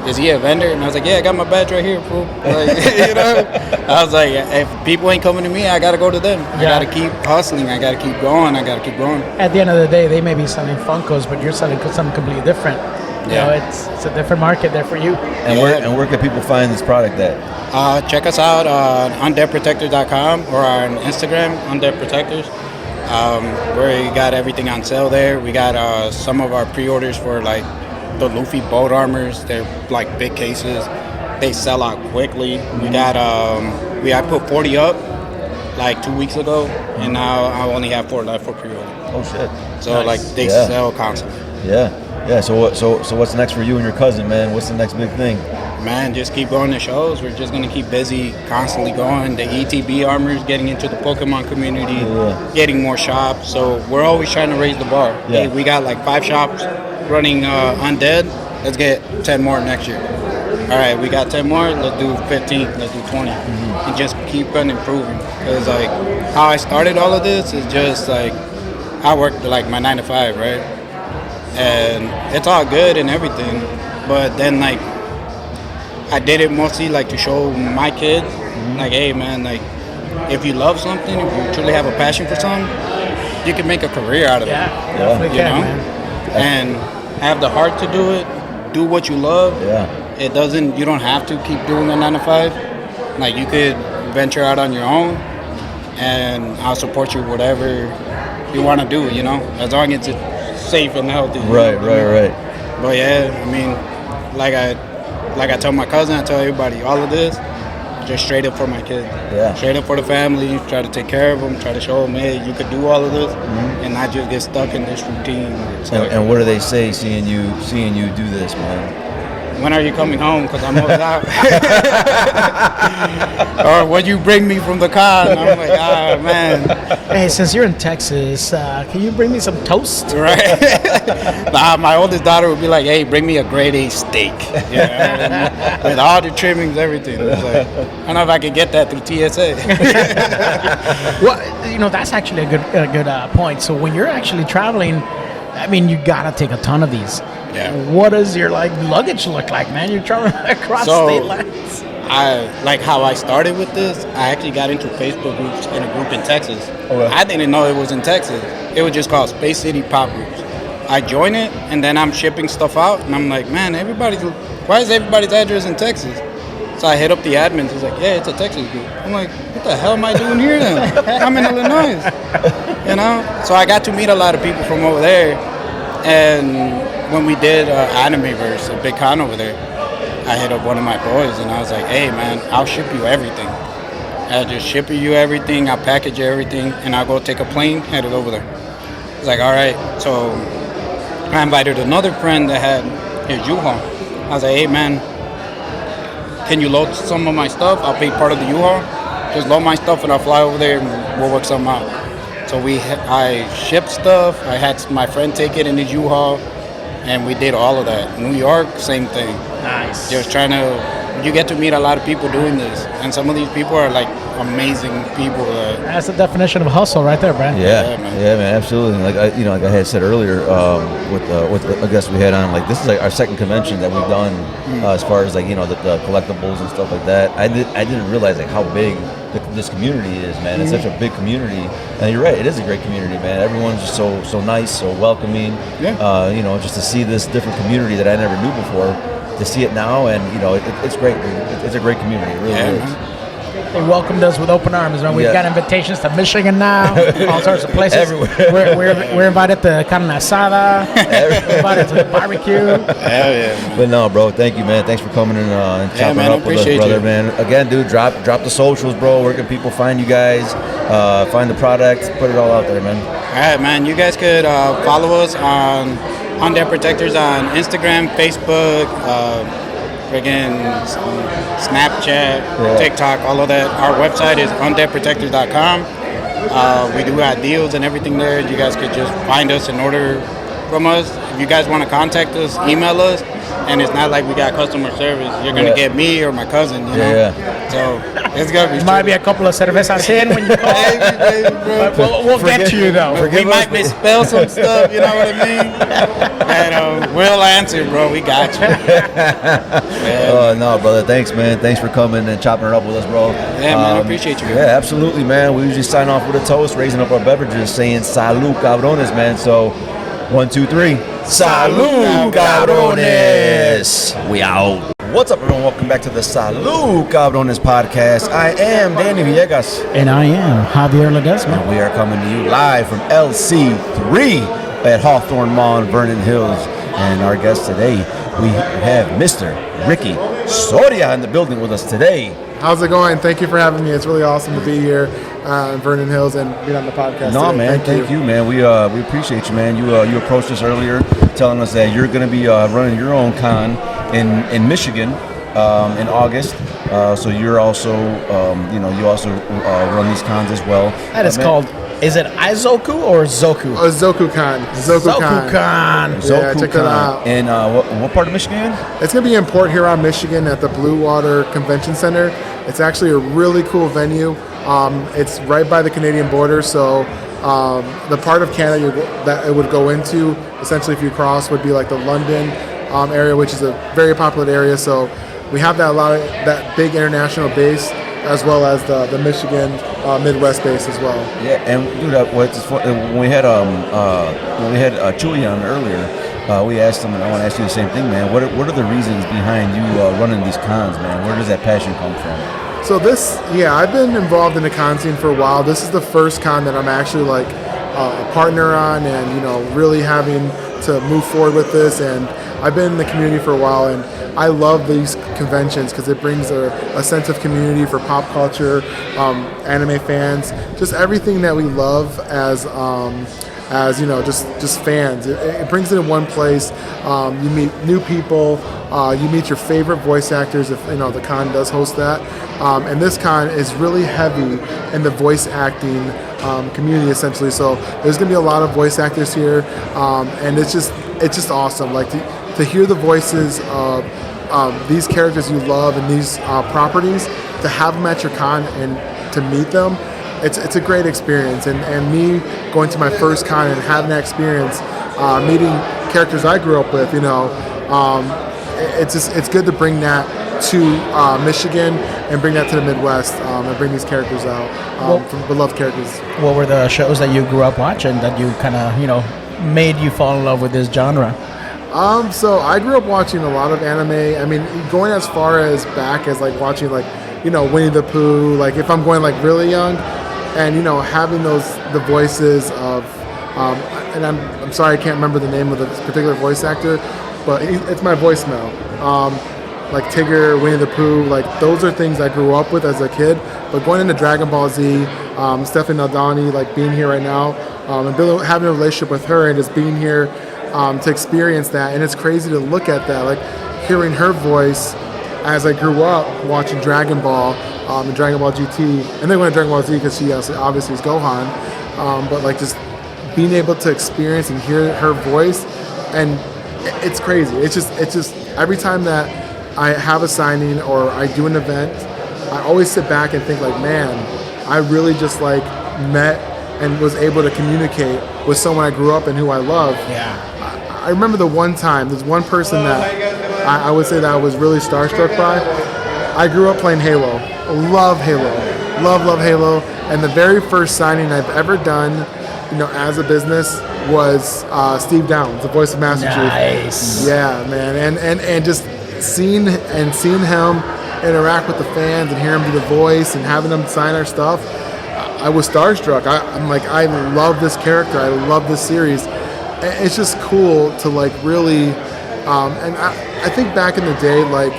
is he a vendor? And I was like, yeah, I got my badge right here, fool. I was like, if people ain't coming to me, I got to go to them. I got to keep hustling. I got to keep going. At the end of the day, they may be selling Funkos, but you're selling something completely different. It's a different market there for you. And where can people find this product at? Check us out on undeadprotectors.com or on Instagram, undeadprotectors. We got everything on sale there. We got some of our pre-orders for the Luffy boat armors. They're big cases. They sell out quickly. We got I put 40 up 2 weeks ago, and now I only have 4 left for pre-order. Oh shit. So they sell constantly. Yeah. So what's next for you and your cousin, man? What's the next big thing? Man, just keep going to shows. We're just gonna keep busy, constantly going. The ETB armors, getting into the Pokemon community, getting more shops. So we're always trying to raise the bar. Yeah. Hey, we got 5 shops running Undead. Let's get 10 more next year. All right, we got 10 more. Let's do 15. Let's do 20, and just keep on improving. Because how I started all of this is just I worked my 9 to 5, right? And it's all good and everything, but then I did it mostly to show my kids Like, hey, man, like, if you love something, if you truly have a passion for something, you can make a career out of it. Definitely You can, know? man. And have the heart to do it. Do what you love. Yeah. It doesn't. You don't have to keep doing a 9 to 5. Like, you could venture out on your own, and I'll support you whatever you want to do. You know, as long as it's safe and healthy. Right. But yeah, I mean, like I tell my cousin, I tell everybody, all of this, just straight up for my kid. Yeah. Straight up for the family. Try to take care of them. Try to show them, hey, you could do all of this, and not just get stuck in this routine. It's like, And what do they say seeing you do this, man? when are you coming home? Because I'm always out. Or when you bring me from the car, and I'm like, man. Hey, since you're in Texas, can you bring me some toast? Right? Nah, my oldest daughter would be like, hey, bring me a grade A steak. You know, with all the trimmings, everything. It's like, I don't know if I could get that through TSA. Well, that's actually a good point. So when you're actually traveling, I mean, you gotta take a ton of these. Yeah. What does your luggage look like, man? You're traveling across state lines. Like how I started with this, I actually got into Facebook groups in a group in Texas. Okay. I didn't know it was in Texas. It was just called Space City Pop Groups. I joined it, and then I'm shipping stuff out, and I'm like, man, why is everybody's address in Texas? So I hit up the admins. He's like, yeah, it's a Texas group. I'm like, what the hell am I doing here then? I'm in Illinois. You know? So I got to meet a lot of people from over there, and when we did Animeverse, a big con over there, I hit up one of my boys and I was like, hey man, I'll ship you everything. I'll just ship you everything, I'll package everything, and I'll go take a plane, head it over there. He's like, all right. So I invited another friend that had his U-Haul. I was like, hey man, can you load some of my stuff? I'll pay part of the U-Haul. Just load my stuff and I'll fly over there and we'll work something out. So I shipped stuff, I had my friend take it in his U-Haul, and we did all of that. New York, same thing. Nice. Just you get to meet a lot of people doing this, and some of these people are like amazing people. That's the definition of hustle right there, Brad. Yeah, man, absolutely. Like I had said earlier, with the guest we had on, like this is like our second convention that we've done as far as like the collectibles and stuff like that. I didn't realize like how big this community is, man. It's such a big community, and you're right, it is a great community, man. Everyone's just so nice, so welcoming. Yeah. Just to see this different community that I never knew before, to see it now, and it's great, dude. It's a great community, it really is. They welcomed us with open arms, and we've got invitations to Michigan now, all sorts of places. Everywhere. We're invited to carne asada, invited to the barbecue. Yeah, man. But no, bro, thank you, man. Thanks for coming in and chopping man, up with us, appreciate brother, you. man. Again, dude, drop the socials, bro. Where can people find you guys? Find the product, put it all out there, man. All right, man. You guys could follow us on Debt Protectors on Instagram, Facebook, Snapchat, TikTok, all of that. Our website is undebtprotectors.com. We do have deals and everything there. You guys could just find us and order from us. If you guys want to contact us, email us. And it's not like we got customer service. You're going to get me or my cousin, you know? Yeah. So it's going to be Might be a couple of cervezas in when you call. Baby, bro. We'll get you though. We might misspell some stuff, you know what I mean? And we'll answer, bro. We got you. Oh, no, brother. Thanks, man. Thanks for coming and chopping it up with us, bro. Yeah, man. I appreciate you. Yeah, absolutely, man. We usually sign off with a toast, raising up our beverages, saying salud, cabrones, man. So, 1, 2, 3. Salud, cabrones. We out. What's up, everyone? Welcome back to the Salud Cabrones podcast. I am Danny Villegas. And I am Javier Ledesma. And we are coming to you live from LC3 at Hawthorne Mall in Vernon Hills. And our guest today, we have Mr. Ricky Soria in the building with us today. How's it going? Thank you for having me. It's really awesome to be here in Vernon Hills and be on the podcast. No, today. man, thank you, man. We appreciate you, man. You approached us earlier, telling us that you're going to be running your own con in Michigan in August. So you're also, you also run these cons as well. That is called. Is it Izoku or Zoku? ZokuCon. ZokuCon. Yeah, check that out. And what part of Michigan? It's going to be in Port Huron, Michigan at the Blue Water Convention Center. It's actually a really cool venue. It's right by the Canadian border, so the part of Canada that it would go into, essentially if you cross, would be like the London area, which is a very popular area. So we have that big international base as well as the Michigan Midwest base as well. Yeah, and dude, when we had Chewy on earlier, we asked him, and I want to ask you the same thing, man. What are the reasons behind you running these cons, man? Where does that passion come from? So I've been involved in the con scene for a while. This is the first con that I'm actually like a partner on, and really having to move forward with this. And I've been in the community for a while, and I love these conventions because it brings a sense of community for pop culture, anime fans, just everything that we love as just fans. It brings it in one place. You meet new people. You meet your favorite voice actors if the con does host that. And this con is really heavy in the voice acting community essentially. So there's going to be a lot of voice actors here, and it's just awesome. Like to hear the voices of these characters you love and these properties, to have them at your con and to meet them. It's a great experience, and me going to my first con and having that experience, meeting characters I grew up with, it's good to bring that to Michigan and bring that to the Midwest and bring these characters out, from beloved characters. What were the shows that you grew up watching that you kind of made you fall in love with this genre? So I grew up watching a lot of anime. I mean, going as far as back as like watching Winnie the Pooh. Like if I'm going like really young. And having the voices of, and I'm sorry I can't remember the name of the particular voice actor, but it's my voicemail. Like Tigger, Winnie the Pooh, like those are things I grew up with as a kid. But going into Dragon Ball Z, Stephanie Aldani, like being here right now, and having a relationship with her and just being here to experience that, and it's crazy to look at that, like hearing her voice as I grew up watching Dragon Ball. And Dragon Ball GT, and then went to Dragon Ball Z because she obviously is Gohan. But like just being able to experience and hear her voice, and it's crazy. It's just every time that I have a signing or I do an event, I always sit back and think like, man, I really just like met and was able to communicate with someone I grew up and who I love. Yeah. I remember the one time, there's one person that I would say that I was really starstruck by. I grew up playing Halo. Love Halo. Love Halo. And the very first signing I've ever done, as a business was Steve Downs, the voice of Master Nice. Chief. Yeah, man. And just seeing him interact with the fans and hear him do the voice and having them sign our stuff, I was starstruck. I'm like, I love this character. I love this series. And it's just cool to like really, and I think back in the day, like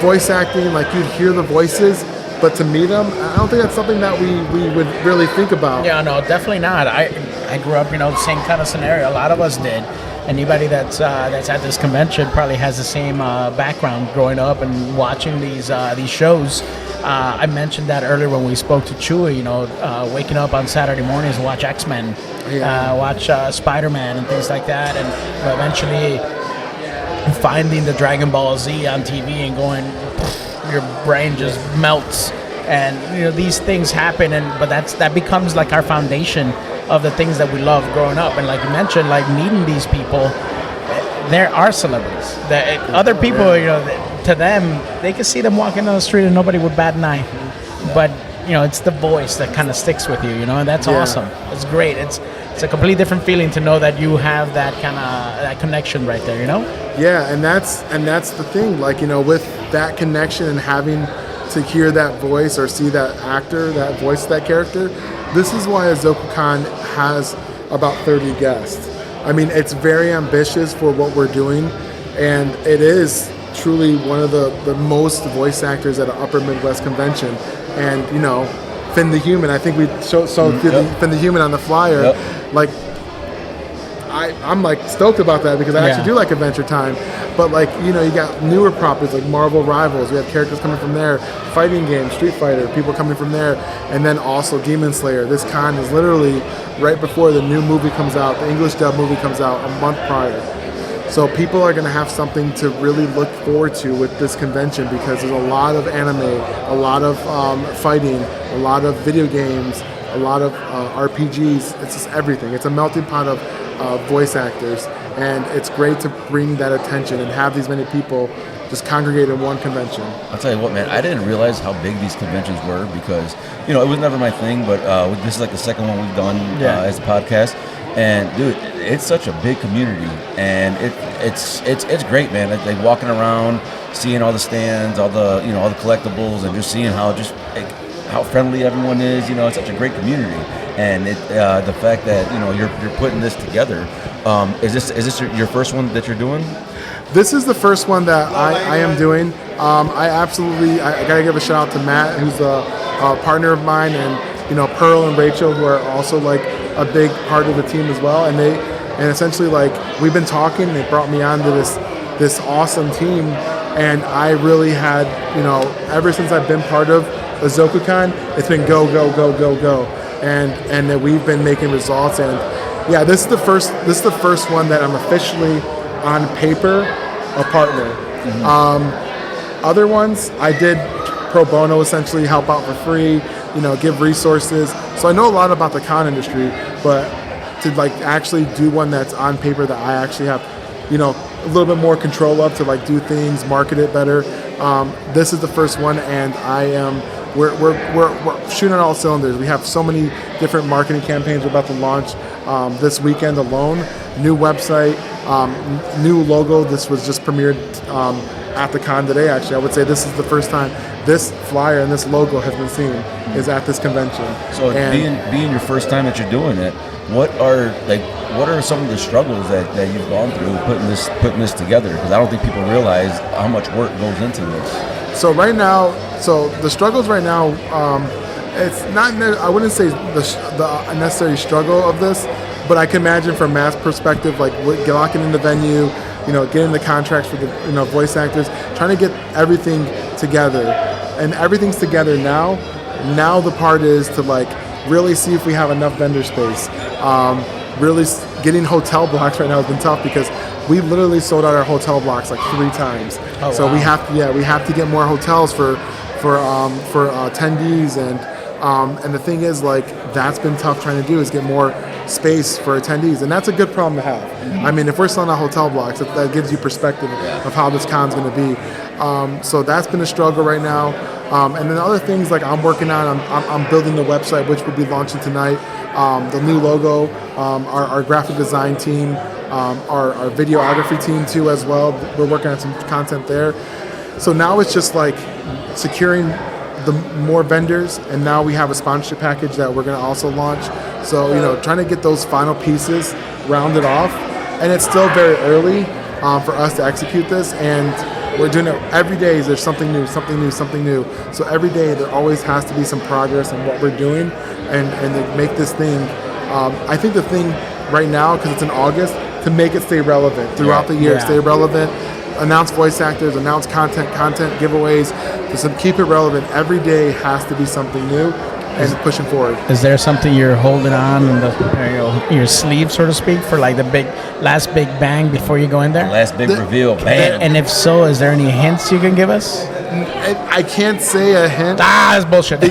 voice acting, like you'd hear the voices, but to meet them, I don't think that's something that we would really think about. Yeah, no, definitely not. I grew up, the same kind of scenario. A lot of us did. Anybody that's at this convention probably has the same background growing up and watching these shows. I mentioned that earlier when we spoke to Chewy. Waking up on Saturday mornings to watch X-Men, watch Spider-Man and things like that, and eventually finding the Dragon Ball Z on TV and going, your brain just melts, and these things happen, but that becomes like our foundation of the things that we love growing up. And like you mentioned, like meeting these people, there are celebrities that other people, to them, they can see them walking down the street and nobody would bat an eye, but it's the voice that kind of sticks with you, and that's awesome. It's great. It's a completely different feeling to know that you have that kind of that connection right there, Yeah, and that's the thing. Like with that connection and having to hear that voice or see that actor, that voice, that character. This is why AzokuCon has about 30 guests. I mean, it's very ambitious for what we're doing, and it is truly one of the most voice actors at an Upper Midwest convention. And Finn the Human, I think we showed Finn the Human on the flyer. Yep. Like, I'm like stoked about that because I actually do like Adventure Time. But like, you got newer properties like Marvel Rivals. We have characters coming from there. Fighting games, Street Fighter, people coming from there. And then also Demon Slayer. This con is literally right before the new movie comes out. The English dub movie comes out a month prior. So people are going to have something to really look forward to with this convention because there's a lot of anime, a lot of fighting, a lot of video games, a lot of RPGs. It's just everything. It's a melting pot of voice actors, and it's great to bring that attention and have these many people just congregate in one convention. I'll tell you what, man, I didn't realize how big these conventions were because, it was never my thing, but this is like the second one we've done as a podcast. And, dude, it's such a big community, and it's great, man. Like walking around, seeing all the stands, all the collectibles, and just seeing how friendly everyone is. It's such a great community, and the fact that you're putting this together. Is this your first one that you're doing? This is the first one that I am doing. I gotta give a shout out to Matt, who's a partner of mine, and Pearl and Rachel, who are also like a big part of the team as well. And essentially like we've been talking. They brought me on to this awesome team, and I really had ever since I've been part of AzokuCon, it's been go, and that we've been making results. And yeah, this is the first one that I'm officially on paper a partner. Mm-hmm. Other ones I did pro bono, essentially help out for free, give resources. So I know a lot about the con industry, but to like actually do one that's on paper that I actually have, a little bit more control of to like do things, market it better. This is the first one, and we're shooting on all cylinders. We have so many different marketing campaigns we're about to launch this weekend alone. New website, new logo. This was just premiered at the con today. Actually, I would say this is the first time this flyer and this logo has been seen is at this convention. So being your first time that you're doing it, what are some of the struggles that you've gone through putting this together? Because I don't think people realize how much work goes into this. So right now, the struggles right now, it's not. I wouldn't say the necessary struggle of this, but I can imagine from Matt's perspective, like locking in the venue, getting the contracts for the voice actors, trying to get everything together, and everything's together now. Now the part is to like really see if we have enough vendor space. Really getting hotel blocks right now has been tough because we literally sold out our hotel blocks like 3 times. Oh, so wow. we have to get more hotels for attendees, and the thing is like that's been tough trying to do is get more space for attendees, and that's a good problem to have. Mm-hmm. I mean, if we're selling out hotel blocks, that gives you perspective of how this con's going to be. So that's been a struggle right now. And then other things like I'm working on, I'm building the website, which will be launching tonight. The new logo, our graphic design team, our videography team too as well. We're working on some content there. So now it's just like securing the more vendors, and now we have a sponsorship package that we're going to also launch. So trying to get those final pieces rounded off, and it's still very early for us to execute this, and we're doing it every day. There's something new. So every day there always has to be some progress in what we're doing, and to make this thing. I think the thing right now, because it's in August, to make it stay relevant throughout the year, stay relevant. Announce voice actors, announce content giveaways. Just keep it relevant. Every day has to be something new and pushing forward. Is there something you're holding on in your sleeve, so to speak, for like the last big bang before you go in there? Last big reveal, bam. And if so, is there any hints you can give us? I can't say a hint. That's bullshit. But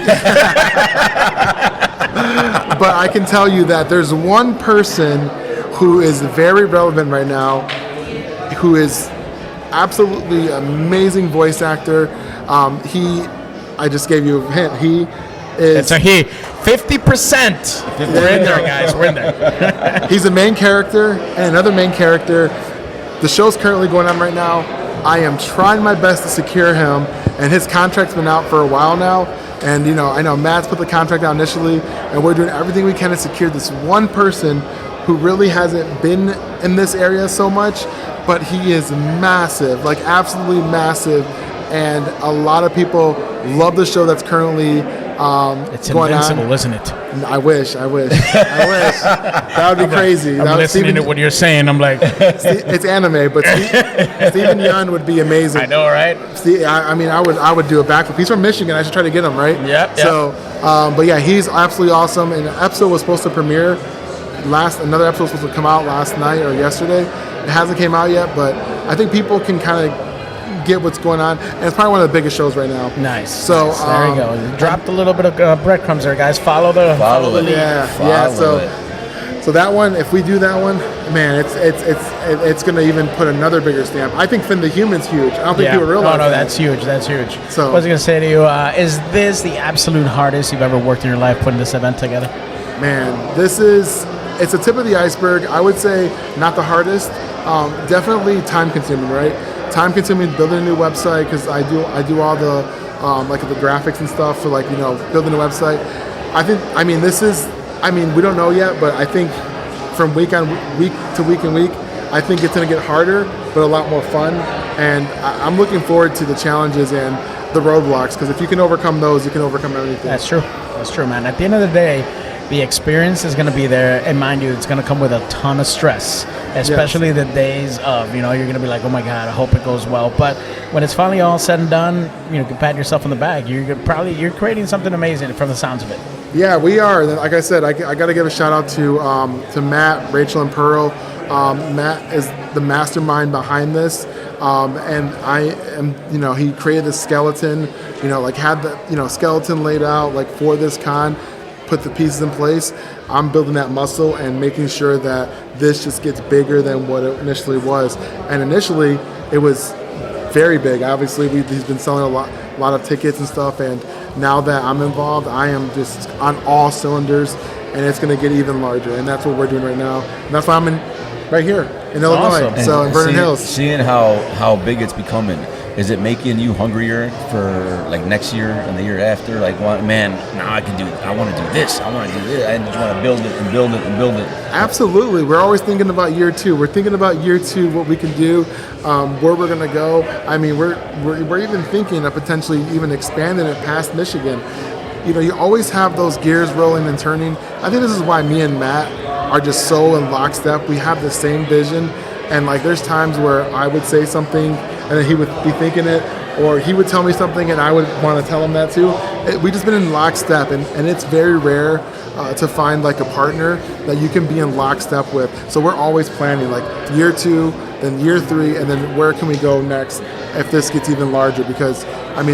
I can tell you that there's one person who is very relevant right now, who is absolutely amazing voice actor. I just gave you a hint. He is. It's a he. 50%. We're in there, guys. We're in there. He's a main character and another main character. The show's currently going on right now. I am trying my best to secure him, and his contract's been out for a while now. And I know Matt's put the contract out initially, and we're doing everything we can to secure this one person who really hasn't been in this area so much, but he is massive, like absolutely massive, and a lot of people love the show that's currently it's going invincible, on. isn't it? I wish. That would be crazy. I'm listening to what you're saying. I'm like, it's anime, but Steven Yeun would be amazing. I know, right? I would do a backflip. He's from Michigan. I should try to get him, right? Yep. So, but yeah, he's absolutely awesome. And the episode was supposed to premiere another episode was supposed to come out last night or yesterday. It hasn't came out yet, but I think people can kind of get what's going on, and it's probably one of the biggest shows right now. Nice. So nice. There you go. You dropped a little bit of breadcrumbs there, guys. Follow the lead. Yeah. So So that one, if we do that one, man, it's going to even put another bigger stamp. I think Finn the Human's huge. I don't think people realize. No, that. that's huge. That's huge. So- I was going to say to you, is this the absolute hardest you've ever worked in your life putting this event together? Man, it's a tip of the iceberg. I would say not the hardest. Definitely time consuming, right? Time consuming building a new website because I do all the like the graphics and stuff for building a website. We don't know yet, but I think from week to week, I think it's going to get harder, but a lot more fun. And I'm looking forward to the challenges and the roadblocks because if you can overcome those, you can overcome everything. That's true, man. At the end of the day, the experience is going to be there, and mind you, it's going to come with a ton of stress, especially the days of, you're going to be like, oh my God, I hope it goes well. But when it's finally all said and done, you can pat yourself on the back. You're creating something amazing from the sounds of it. Yeah, we are. Like I said, I got to give a shout out to Matt, Rachel, and Pearl. Matt is the mastermind behind this, and I am. He created this skeleton. Had the skeleton laid out for this con. Put the pieces in place. I'm building that muscle and making sure that this just gets bigger than what it initially was. And initially, it was very big. Obviously, he's been selling a lot of tickets and stuff. And now that I'm involved, I am just on all cylinders, and it's going to get even larger. And that's what we're doing right now. And that's why I'm right here in Illinois, Awesome. so in Vernon Hills. Seeing how big it's becoming, is it making you hungrier for next year and the year after? Man, now I want to do this. I want to do this. I just want to build it and build it and build it. Absolutely. We're always thinking about year two. We're thinking about year two, what we can do, where we're going to go. I mean, we're even thinking of potentially even expanding it past Michigan. You always have those gears rolling and turning. I think this is why me and Matt are just so in lockstep. We have the same vision. And there's times where I would say something and then he would be thinking it, or he would tell me something and I would want to tell him that too. We've just been in lockstep, and it's very rare to find a partner that you can be in lockstep with. So we're always planning year two, then year three, and then where can we go next if this gets even larger? Because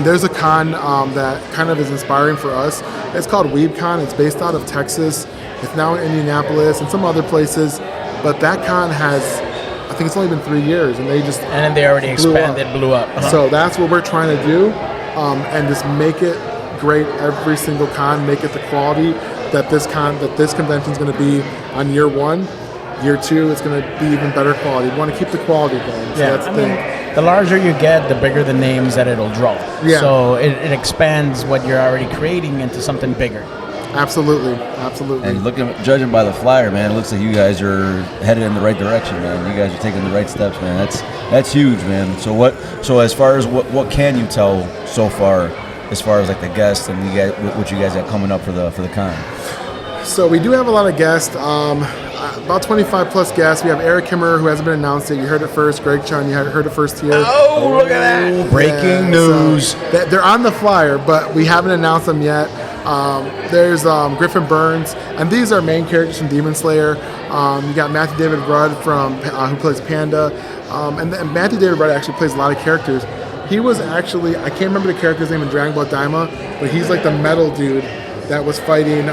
there's a con that kind of is inspiring for us. It's called WeebCon. It's based out of Texas. It's now in Indianapolis and some other places, but that con has, I think it's only been 3 years, and then they already expanded, blew up. Uh-huh. So that's what we're trying to do, and just make it great every single con, make it the quality that this convention is going to be on year one. Year two, it's going to be even better quality. We want to keep the quality going. So that's the thing. The larger you get, the bigger the names that it'll draw. Yeah. So it expands what you're already creating into something bigger. Absolutely. And judging by the flyer, man, it looks like you guys are headed in the right direction, man. You guys are taking the right steps, man. That's huge, man. So as far as what can you tell so far, as far as the guests and what you guys got coming up for the con? So we do have a lot of guests. About 25 plus guests. We have Eric Kimmer, who hasn't been announced yet. You heard it first. Greg Chun, you heard it first here. Oh, look at that! Breaking news. So they're on the flyer, but we haven't announced them yet. There's Griffin Burns, and these are main characters from Demon Slayer. You got Matthew David Rudd who plays Panda, and Matthew David Rudd actually plays a lot of characters. He was actually, I can't remember the character's name in Dragon Ball Daima, but he's the metal dude that was fighting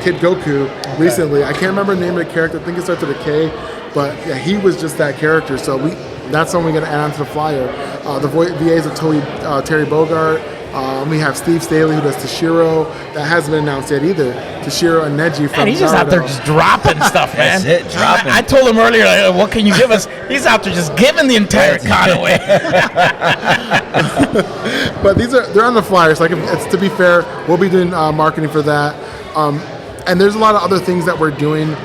Kid Goku recently. I can't remember the name of the character. I think it starts with a K, but yeah, he was just that character. So that's something we're going to add onto the flyer. The VAs of Terry Bogart. We have Steve Staley, who does Toshiro. That hasn't been announced yet either. Toshiro and Neji from Man, he's just out there just dropping stuff, man. That's it, dropping. I told him earlier, what can you give us? He's out there just giving the entire con away. But they're on the flyer, so it's to be fair, we'll be doing marketing for that. And there's a lot of other things that we're doing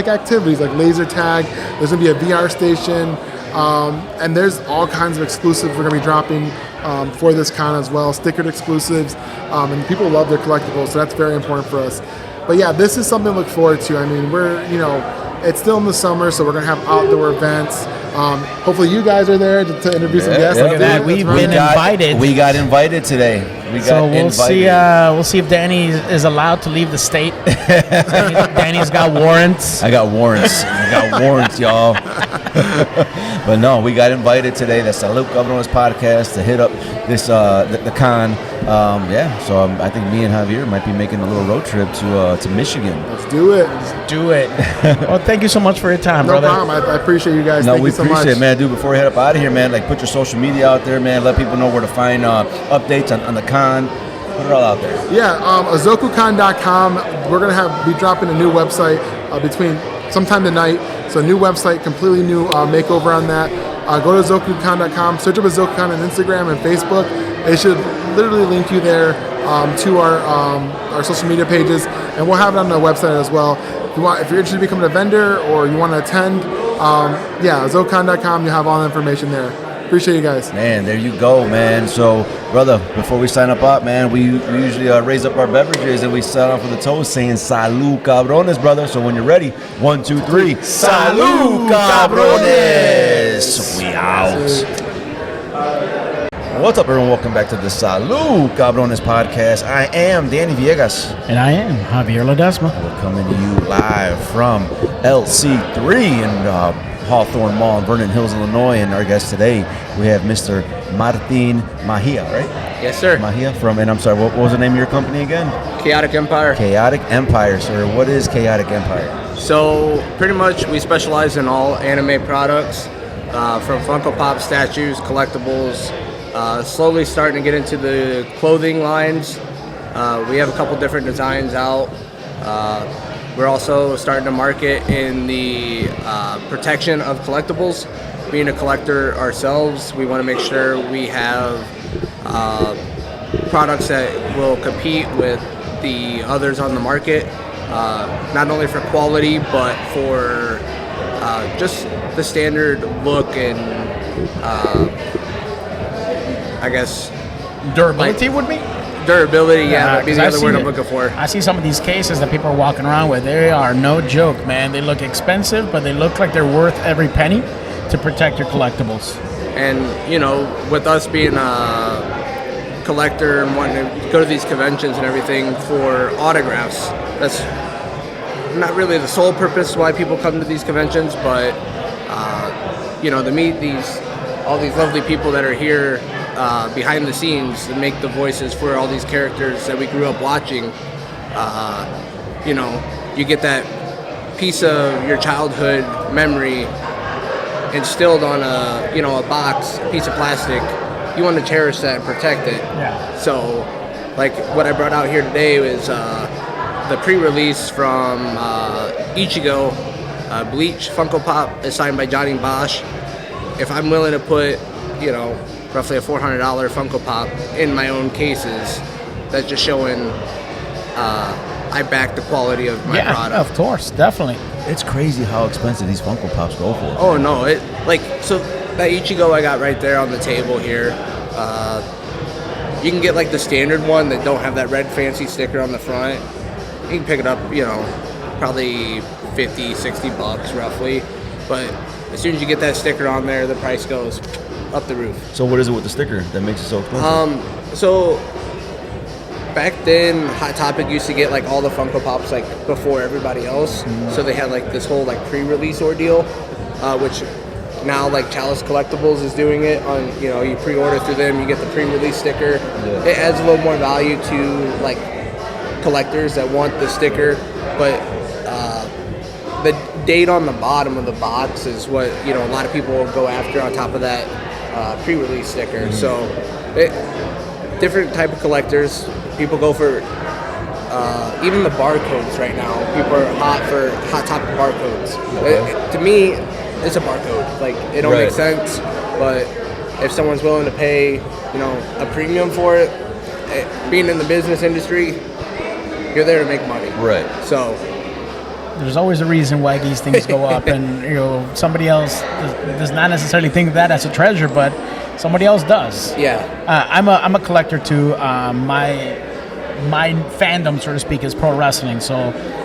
activities like laser tag. There's gonna be a VR station, and there's all kinds of exclusives we're gonna be dropping for this con as well, stickered exclusives, and people love their collectibles, so that's very important for us. But yeah, this is something to look forward to. It's still in the summer, so we're gonna have outdoor events. Hopefully you guys are there to interview some guests. Look at that. We've been invited. We got invited today. We'll see if Danny is allowed to leave the state. Danny's got warrants. I got warrants, y'all. But no, we got invited today, the Salud Cabrones podcast, to hit up this the con. So I think me and Javier might be making a little road trip to Michigan. Let's do it. Do it. Well, thank you so much for your time, No brother. problem. I appreciate you guys. No, Thank we you so appreciate much. it, man. Dude, before we head up out of here, man, like put your social media out there, man. Let people know where to find updates on the con. Put it all out there. Yeah, azokucon.com. We're gonna be dropping a new website between sometime tonight. So a new website, completely new makeover on that. Go to azokucon.com. Search up Azokucon on Instagram and Facebook. It should literally link you there to our social media pages, and we'll have it on the website as well. If you're interested in becoming a vendor or you want to attend, azokucon.com. You have all the information there. Appreciate you guys. Man, there you go, man. So, brother, before we sign up, man, we usually raise up our beverages and we sign off with a toast saying Salud Cabrones, brother. So when you're ready, 1, 2, 3. Salud Cabrones! We out. What's up, everyone? Welcome back to the Salud Cabrones podcast. I am Danny Villegas. And I am Javier Ledesma. We're coming to you live from LC3 in Hawthorne Mall in Vernon Hills, Illinois. And our guest today, we have Mr. Martin Mahia, right? Yes, sir. Mahia from, and I'm sorry, what was the name of your company again? Chaotic Empire. Chaotic Empire, sir. What is Chaotic Empire? So pretty much we specialize in all anime products, from Funko Pop statues, collectibles, slowly starting to get into the clothing lines. We have a couple different designs out. We're also starting to market in the protection of collectibles. Being a collector ourselves, we want to make sure we have products that will compete with the others on the market, not only for quality, but for just the standard look and, I guess, Durability would be? durability, that'd be the 'cause other I've word seen I'm it. looking for. I see some of these cases that people are walking around with. They are no joke, man. They look expensive, but they look like they're worth every penny to protect your collectibles. And, with us being a collector and wanting to go to these conventions and everything for autographs, that's not really the sole purpose why people come to these conventions, but, to meet all these lovely people that are here behind the scenes and make the voices for all these characters that we grew up watching. You get that piece of your childhood memory instilled on a box, a piece of plastic. You want to cherish that and protect it. Yeah. So, like what I brought out here today was the pre-release from Ichigo, Bleach Funko Pop is signed by Johnny Bosch. If I'm willing to put, roughly a $400 Funko Pop in my own cases, that's just showing I back the quality of my product. Of course, definitely. It's crazy how expensive these Funko Pops go for. Oh no, so that Ichigo I got right there on the table here. You can get like the standard one that don't have that red fancy sticker on the front. You can pick it up, probably 50, 60 bucks roughly. But as soon as you get that sticker on there, the price goes up the roof. So what is it with the sticker that makes it so expensive? So back then, Hot Topic used to get like all the Funko Pops like before everybody else. So they had like this whole like pre-release ordeal, which now like Chalice Collectibles is doing it on, you pre-order through them, you get the pre-release sticker. Yeah. It adds a little more value to like collectors that want the sticker, but the date on the bottom of the box is what a lot of people will go after on top of that pre-release sticker. So different type of collectors, people go for even the barcodes right now. People are hot for Hot Topic barcodes. To me, it's a barcode. Like, it don't make sense, but if someone's willing to pay a premium for it, being in the business industry, you're there to make money. Right. So There's always a reason why these things go up, and somebody else does not necessarily think that as a treasure, but somebody else does. yeah. I'm a collector too. My fandom, so to speak, is pro wrestling. So,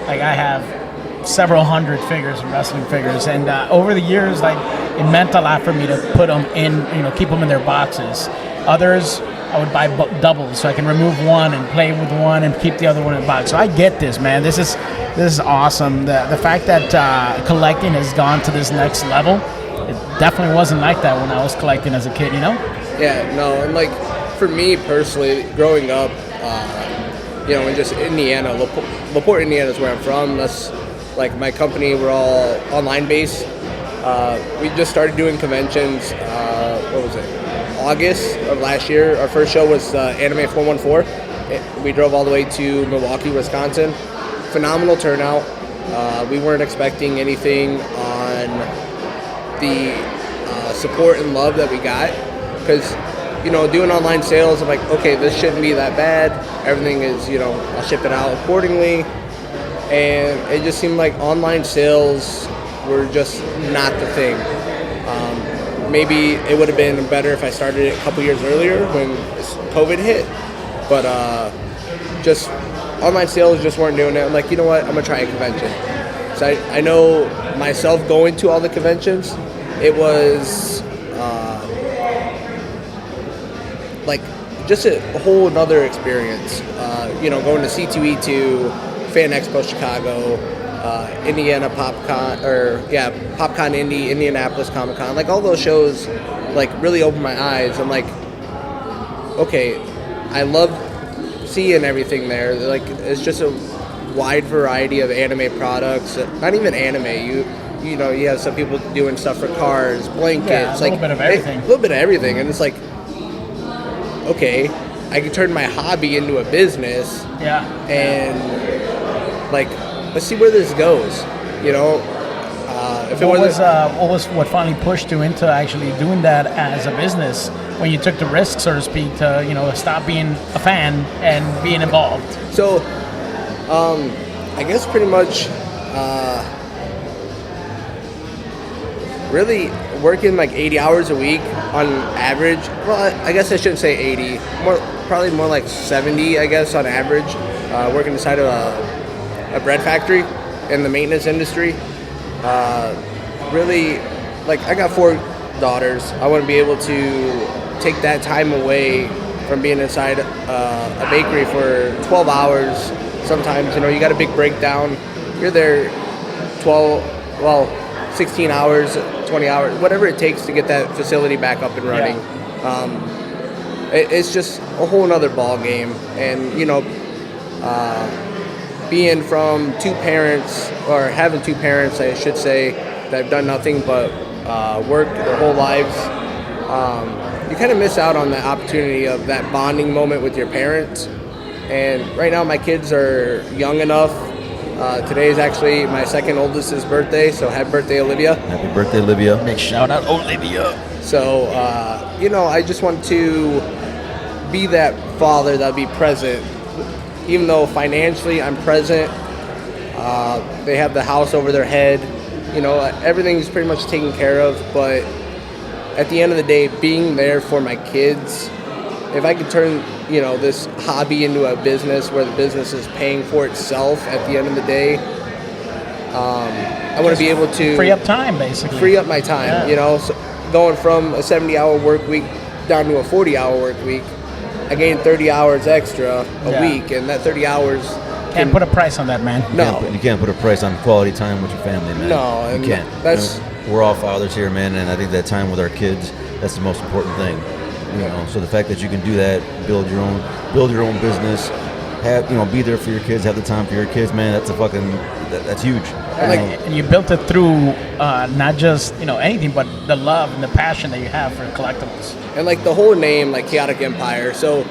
like, I have several hundred figures of wrestling figures, and over the years, like, it meant a lot for me to put them in, keep them in their boxes. Others, I would buy doubles so I can remove one and play with one and keep the other one in the box. So I get this, man. This is awesome. The fact that collecting has gone to this next level it definitely wasn't like that when I was collecting as a kid, you know? Yeah, no, and like for me personally, growing up, you know, in just Indiana, LaPorte, Indiana is where I'm from. That's like my company. We're all online based. We just started doing conventions. What was it? August of last year. Our first show was Anime 414. We drove all the way to Milwaukee, Wisconsin. Phenomenal turnout. We weren't expecting anything on the support and love that we got, because you know, doing online sales, I'm like, okay, this shouldn't be that bad. Everything is, you know, I'll ship it out accordingly. And it just seemed like online sales were just not the thing. Maybe it would have been better if I started it a couple years earlier when COVID hit. But just online sales just weren't doing it. I'm like, you know what, I'm going to try a convention. So I know myself going to all the conventions, it was like just a whole another experience. You know, going to C2E2, Fan Expo Chicago, Indiana PopCon, PopCon Indy, Indianapolis Comic Con, like all those shows, like really opened my eyes. I'm like, okay, I love seeing everything there. Like, it's just a wide variety of anime products. Not even anime. You know, you have some people doing stuff for cars, blankets, Yeah, a little bit of everything. A little bit of everything, and it's like, okay, I can turn my hobby into a business. Yeah. And like, let's see where this goes. You know, if it What finally pushed you into actually doing that as a business, when you took the risk, so to speak, to, you know, stop being a fan and being involved? So, I guess pretty much, really working like 80 hours a week on average. Well, I guess I shouldn't say 80. Probably more like 70, I guess, on average. Working inside of a bread factory in the maintenance industry. Really, like, I got 4 daughters. I want to be able to take that time away from being inside a bakery for 12 hours. Sometimes, you know, you got a big breakdown. You're there 16 hours, 20 hours, whatever it takes to get that facility back up and running. It's just a whole nother ball game. And, you know, being from 2 parents, or having 2 parents, I should say, that have done nothing but worked their whole lives, you kind of miss out on the opportunity of that bonding moment with your parents. And right now my kids are young enough. Today is actually my second oldest's birthday, so happy birthday, Olivia. Happy birthday, Olivia. Big shout out, Olivia. So, you know, I just want to be that father that'll be present. Even though financially I'm present, they have the house over their head, you know, everything's pretty much taken care of. But at the end of the day, being there for my kids, if I could turn, you know, this hobby into a business where the business is paying for itself at the end of the day, I want to be able to Free up time, basically. free up my time. Yeah. You know, so going from a 70-hour work week down to a 40-hour work week, I gained 30 hours extra a week, and that 30 hours Can't put a price on that, man. no. You can't put a price on quality time with your family, man. No, and you can't. that's- I mean, we're all fathers here, man, and I think that time with our kids, that's the most important thing. You know, so the fact that you can do that, build your own business, have, you know, be there for your kids, have the time for your kids, man, that's huge. And you built it through not just, you know, anything, but the love and the passion that you have for collectibles. And like the whole name, like Chaotic Empire. So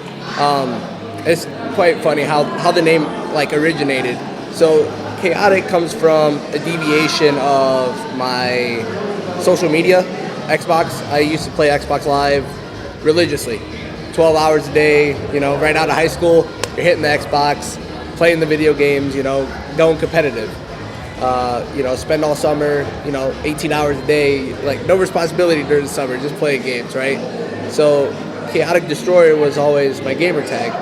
it's quite funny how the name like originated. So Chaotic comes from a deviation of my social media, Xbox. I used to play Xbox Live religiously, 12 hours a day. You know, right out of high school, you're hitting the Xbox, playing the video games. You know, going competitive. You know, spend all summer, you know, 18 hours a day, like no responsibility during the summer, just playing games, right? So Chaotic Destroyer was always my gamer tag.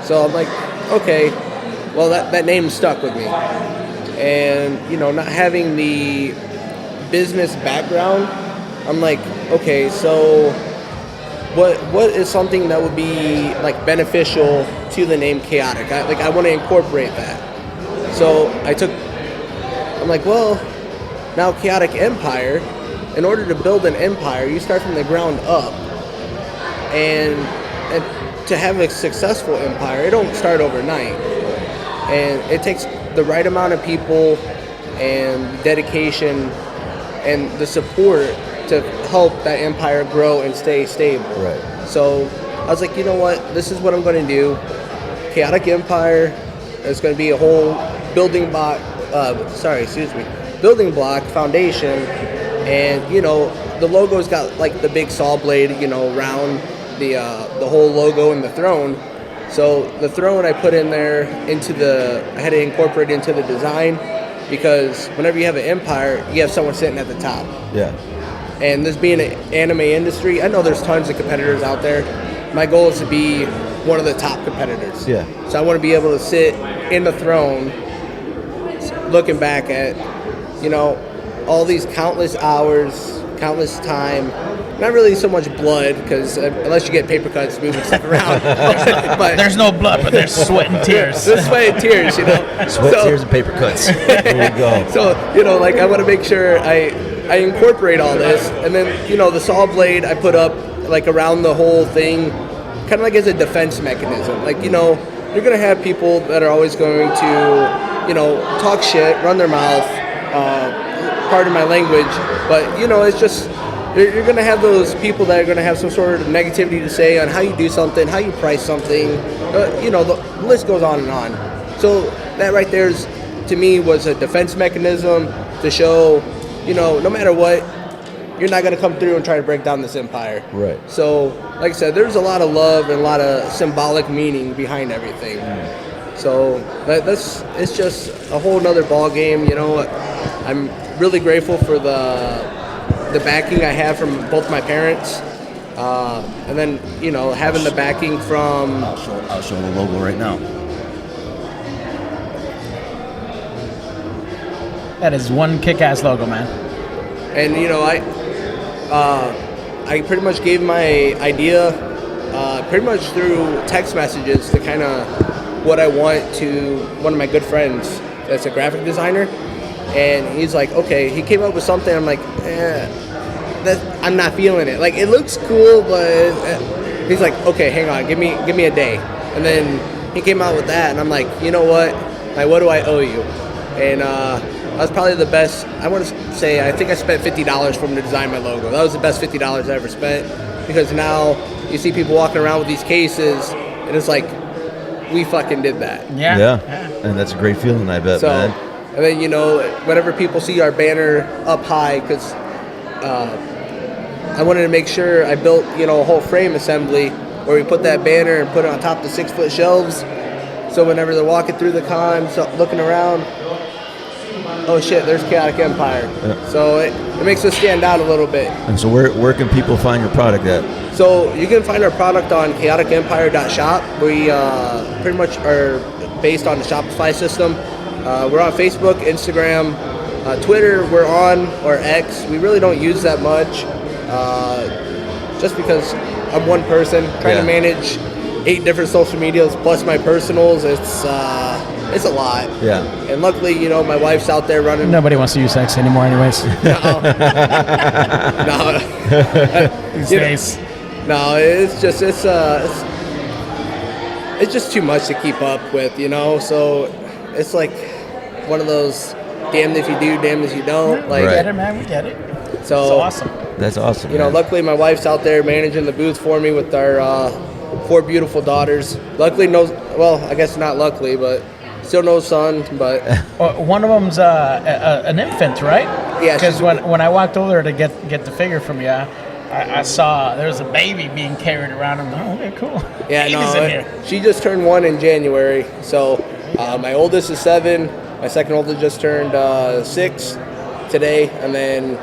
So I'm like, okay, well that name stuck with me. And, you know, not having the business background, I'm like, okay, so what is something that would be like beneficial to the name Chaotic? I want to incorporate that. So I'm like, well, now Chaotic Empire, in order to build an empire, you start from the ground up. And to have a successful empire, it don't start overnight. And it takes the right amount of people and dedication and the support to help that empire grow and stay stable. Right. So I was like, you know what? This is what I'm going to do. Chaotic Empire is going to be a whole building block foundation. And, you know, the logo's got like the big saw blade, you know, around the whole logo and the throne. So the throne I put in there I had to incorporate into the design, because whenever you have an empire, you have someone sitting at the top. Yeah. And this being an anime industry, I know there's tons of competitors out there. My goal is to be one of the top competitors. Yeah. So I want to be able to sit in the throne, looking back at, you know, all these countless hours, countless time. Not really so much blood, because unless you get paper cuts moving stuff around. But There's no blood, but there's sweat and tears. there's sweat and tears, you know. Sweat, tears, and paper cuts. There we go. So, you know, like I want to make sure I incorporate all this. And then, you know, the saw blade I put up like around the whole thing, kind of like as a defense mechanism. Like, you know, you're going to have people that are always going to, you know, talk shit, run their mouth, pardon my language. But, you know, it's just, you're going to have those people that are going to have some sort of negativity to say on how you do something, how you price something. You know, the list goes on and on. So that right there is, to me, was a defense mechanism to show, you know, no matter what, you're not going to come through and try to break down this empire. Right. So, like I said, there's a lot of love and a lot of symbolic meaning behind everything. So it's just a whole nother ball game. You know, I'm really grateful for the backing I have from both my parents, and then, you know, having the backing from. I'll show the logo right now. That is one kick-ass logo, man. And, you know, I pretty much gave my idea pretty much through text messages to kind of what I want to one of my good friends that's a graphic designer. And he's like, okay, he came up with something. I'm like, I'm not feeling it. Like, it looks cool, but he's like, okay, hang on, give me a day. And then he came out with that, and I'm like, you know what? Like, what do I owe you? And that was probably the best. I want to say, I think I spent $50 for him to design my logo. That was the best $50 I ever spent, because now you see people walking around with these cases, and it's like, we fucking did that. Yeah. And that's a great feeling, I bet, So, man. and then, you know, whenever people see our banner up high, because I wanted to make sure I built, you know, a whole frame assembly where we put that banner and put it on top of the 6-foot shelves. So whenever they're walking through the con, looking around, oh shit, there's Chaotic Empire. Yeah. So it makes us stand out a little bit. And so where can people find your product at? So you can find our product on chaoticempire.shop. We pretty much are based on the Shopify system. We're on Facebook, Instagram, Twitter. We're on, or X. We really don't use that much, just because I'm one person trying to manage 8 different social medias plus my personals. It's a lot. Yeah. And luckily, you know, my wife's out there running. Nobody wants to use X anymore, anyways. No. These days. No, it's just too much to keep up with, you know. So it's like one of those damned if you do, damned if you don't. Like, We get it, man. We get it. So It's awesome. That's awesome. You know, luckily my wife's out there managing the booth for me with our 4 beautiful daughters. Luckily, I guess not luckily, but still no son. But One of them's an infant, right? Yeah, Because she's- when I walked over there to get the figure from you, I saw there was a baby being carried around. I'm like, oh, okay, cool. yeah, Baby's in here. she just turned 1 in January. So my oldest is 7. My second oldest just turned 6 today, and then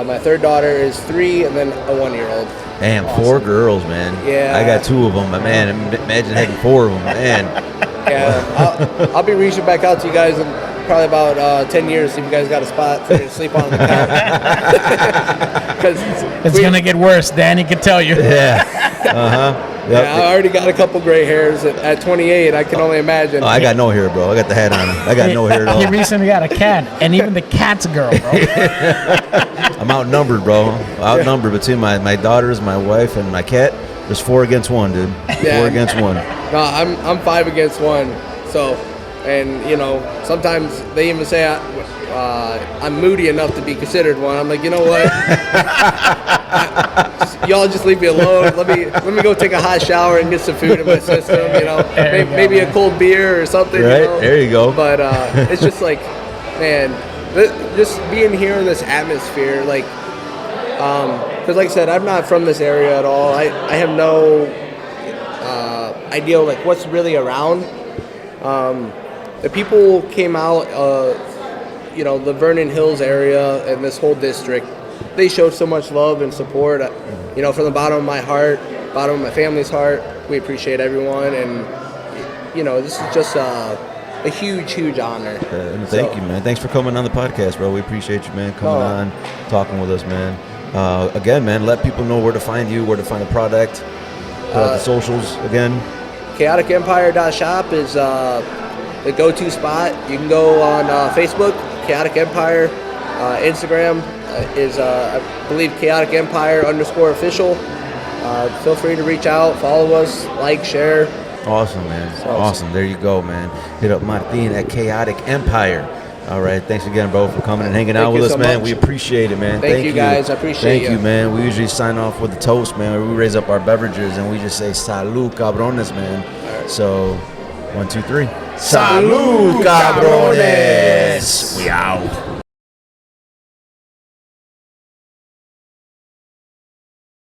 my third daughter is 3, and then a 1-year-old. Damn, 4 girls, man. Yeah. I got 2 of them, but man, imagine having 4 of them, man. Yeah, I'll be reaching back out to you guys in probably about 10 years if you guys got a spot for me to sleep on the couch. 'Cause It's gonna get worse. Danny can tell you. Yeah. Yep. yeah, I already got a couple gray hairs at 28. I can only imagine. Oh, I got no hair, bro. I got the hat on. I got no hair at all. He recently got a cat, and even the cat's a girl, bro. I'm outnumbered, bro. Outnumbered between my daughters, my wife, and my cat. There's 4 against 1, dude. Yeah. 4 against 1. No, I'm 5 against 1. So, and you know, sometimes they even say I'm moody enough to be considered one. I'm like, you know what? Y'all just leave me alone. Let me go take a hot shower and get some food in my system. You know, maybe a cold beer or something. Right, you know? there you go. But it's just like, man, just being here in this atmosphere, like, because like I said, I'm not from this area at all. I have no idea like what's really around. The people came out, you know, the Vernon Hills area and this whole district. They showed so much love and support. You know, from the bottom of my heart, bottom of my family's heart, we appreciate everyone, and you know, this is just a huge honor. And thank you, man. Thanks for coming on the podcast, bro. We appreciate you, man, coming on, talking with us, man. Again, man, let people know where to find you, where to find the product, the socials again. ChaoticEmpire.shop is the go-to spot. You can go on Facebook, Chaotic Empire. Instagram is, I believe, Chaotic Empire _official. Feel free to reach out, follow us, like, share. Awesome, man. Awesome. There you go, man. Hit up Martin at Chaotic Empire. All right. Thanks again, bro, for coming and hanging out with us, man. We appreciate it, man. Thank you, guys. I appreciate Thank you, man. We usually sign off with a toast, man, where we raise up our beverages and we just say salud, cabrones, man. So, 1, 2, 3. Salud, cabrones. We out.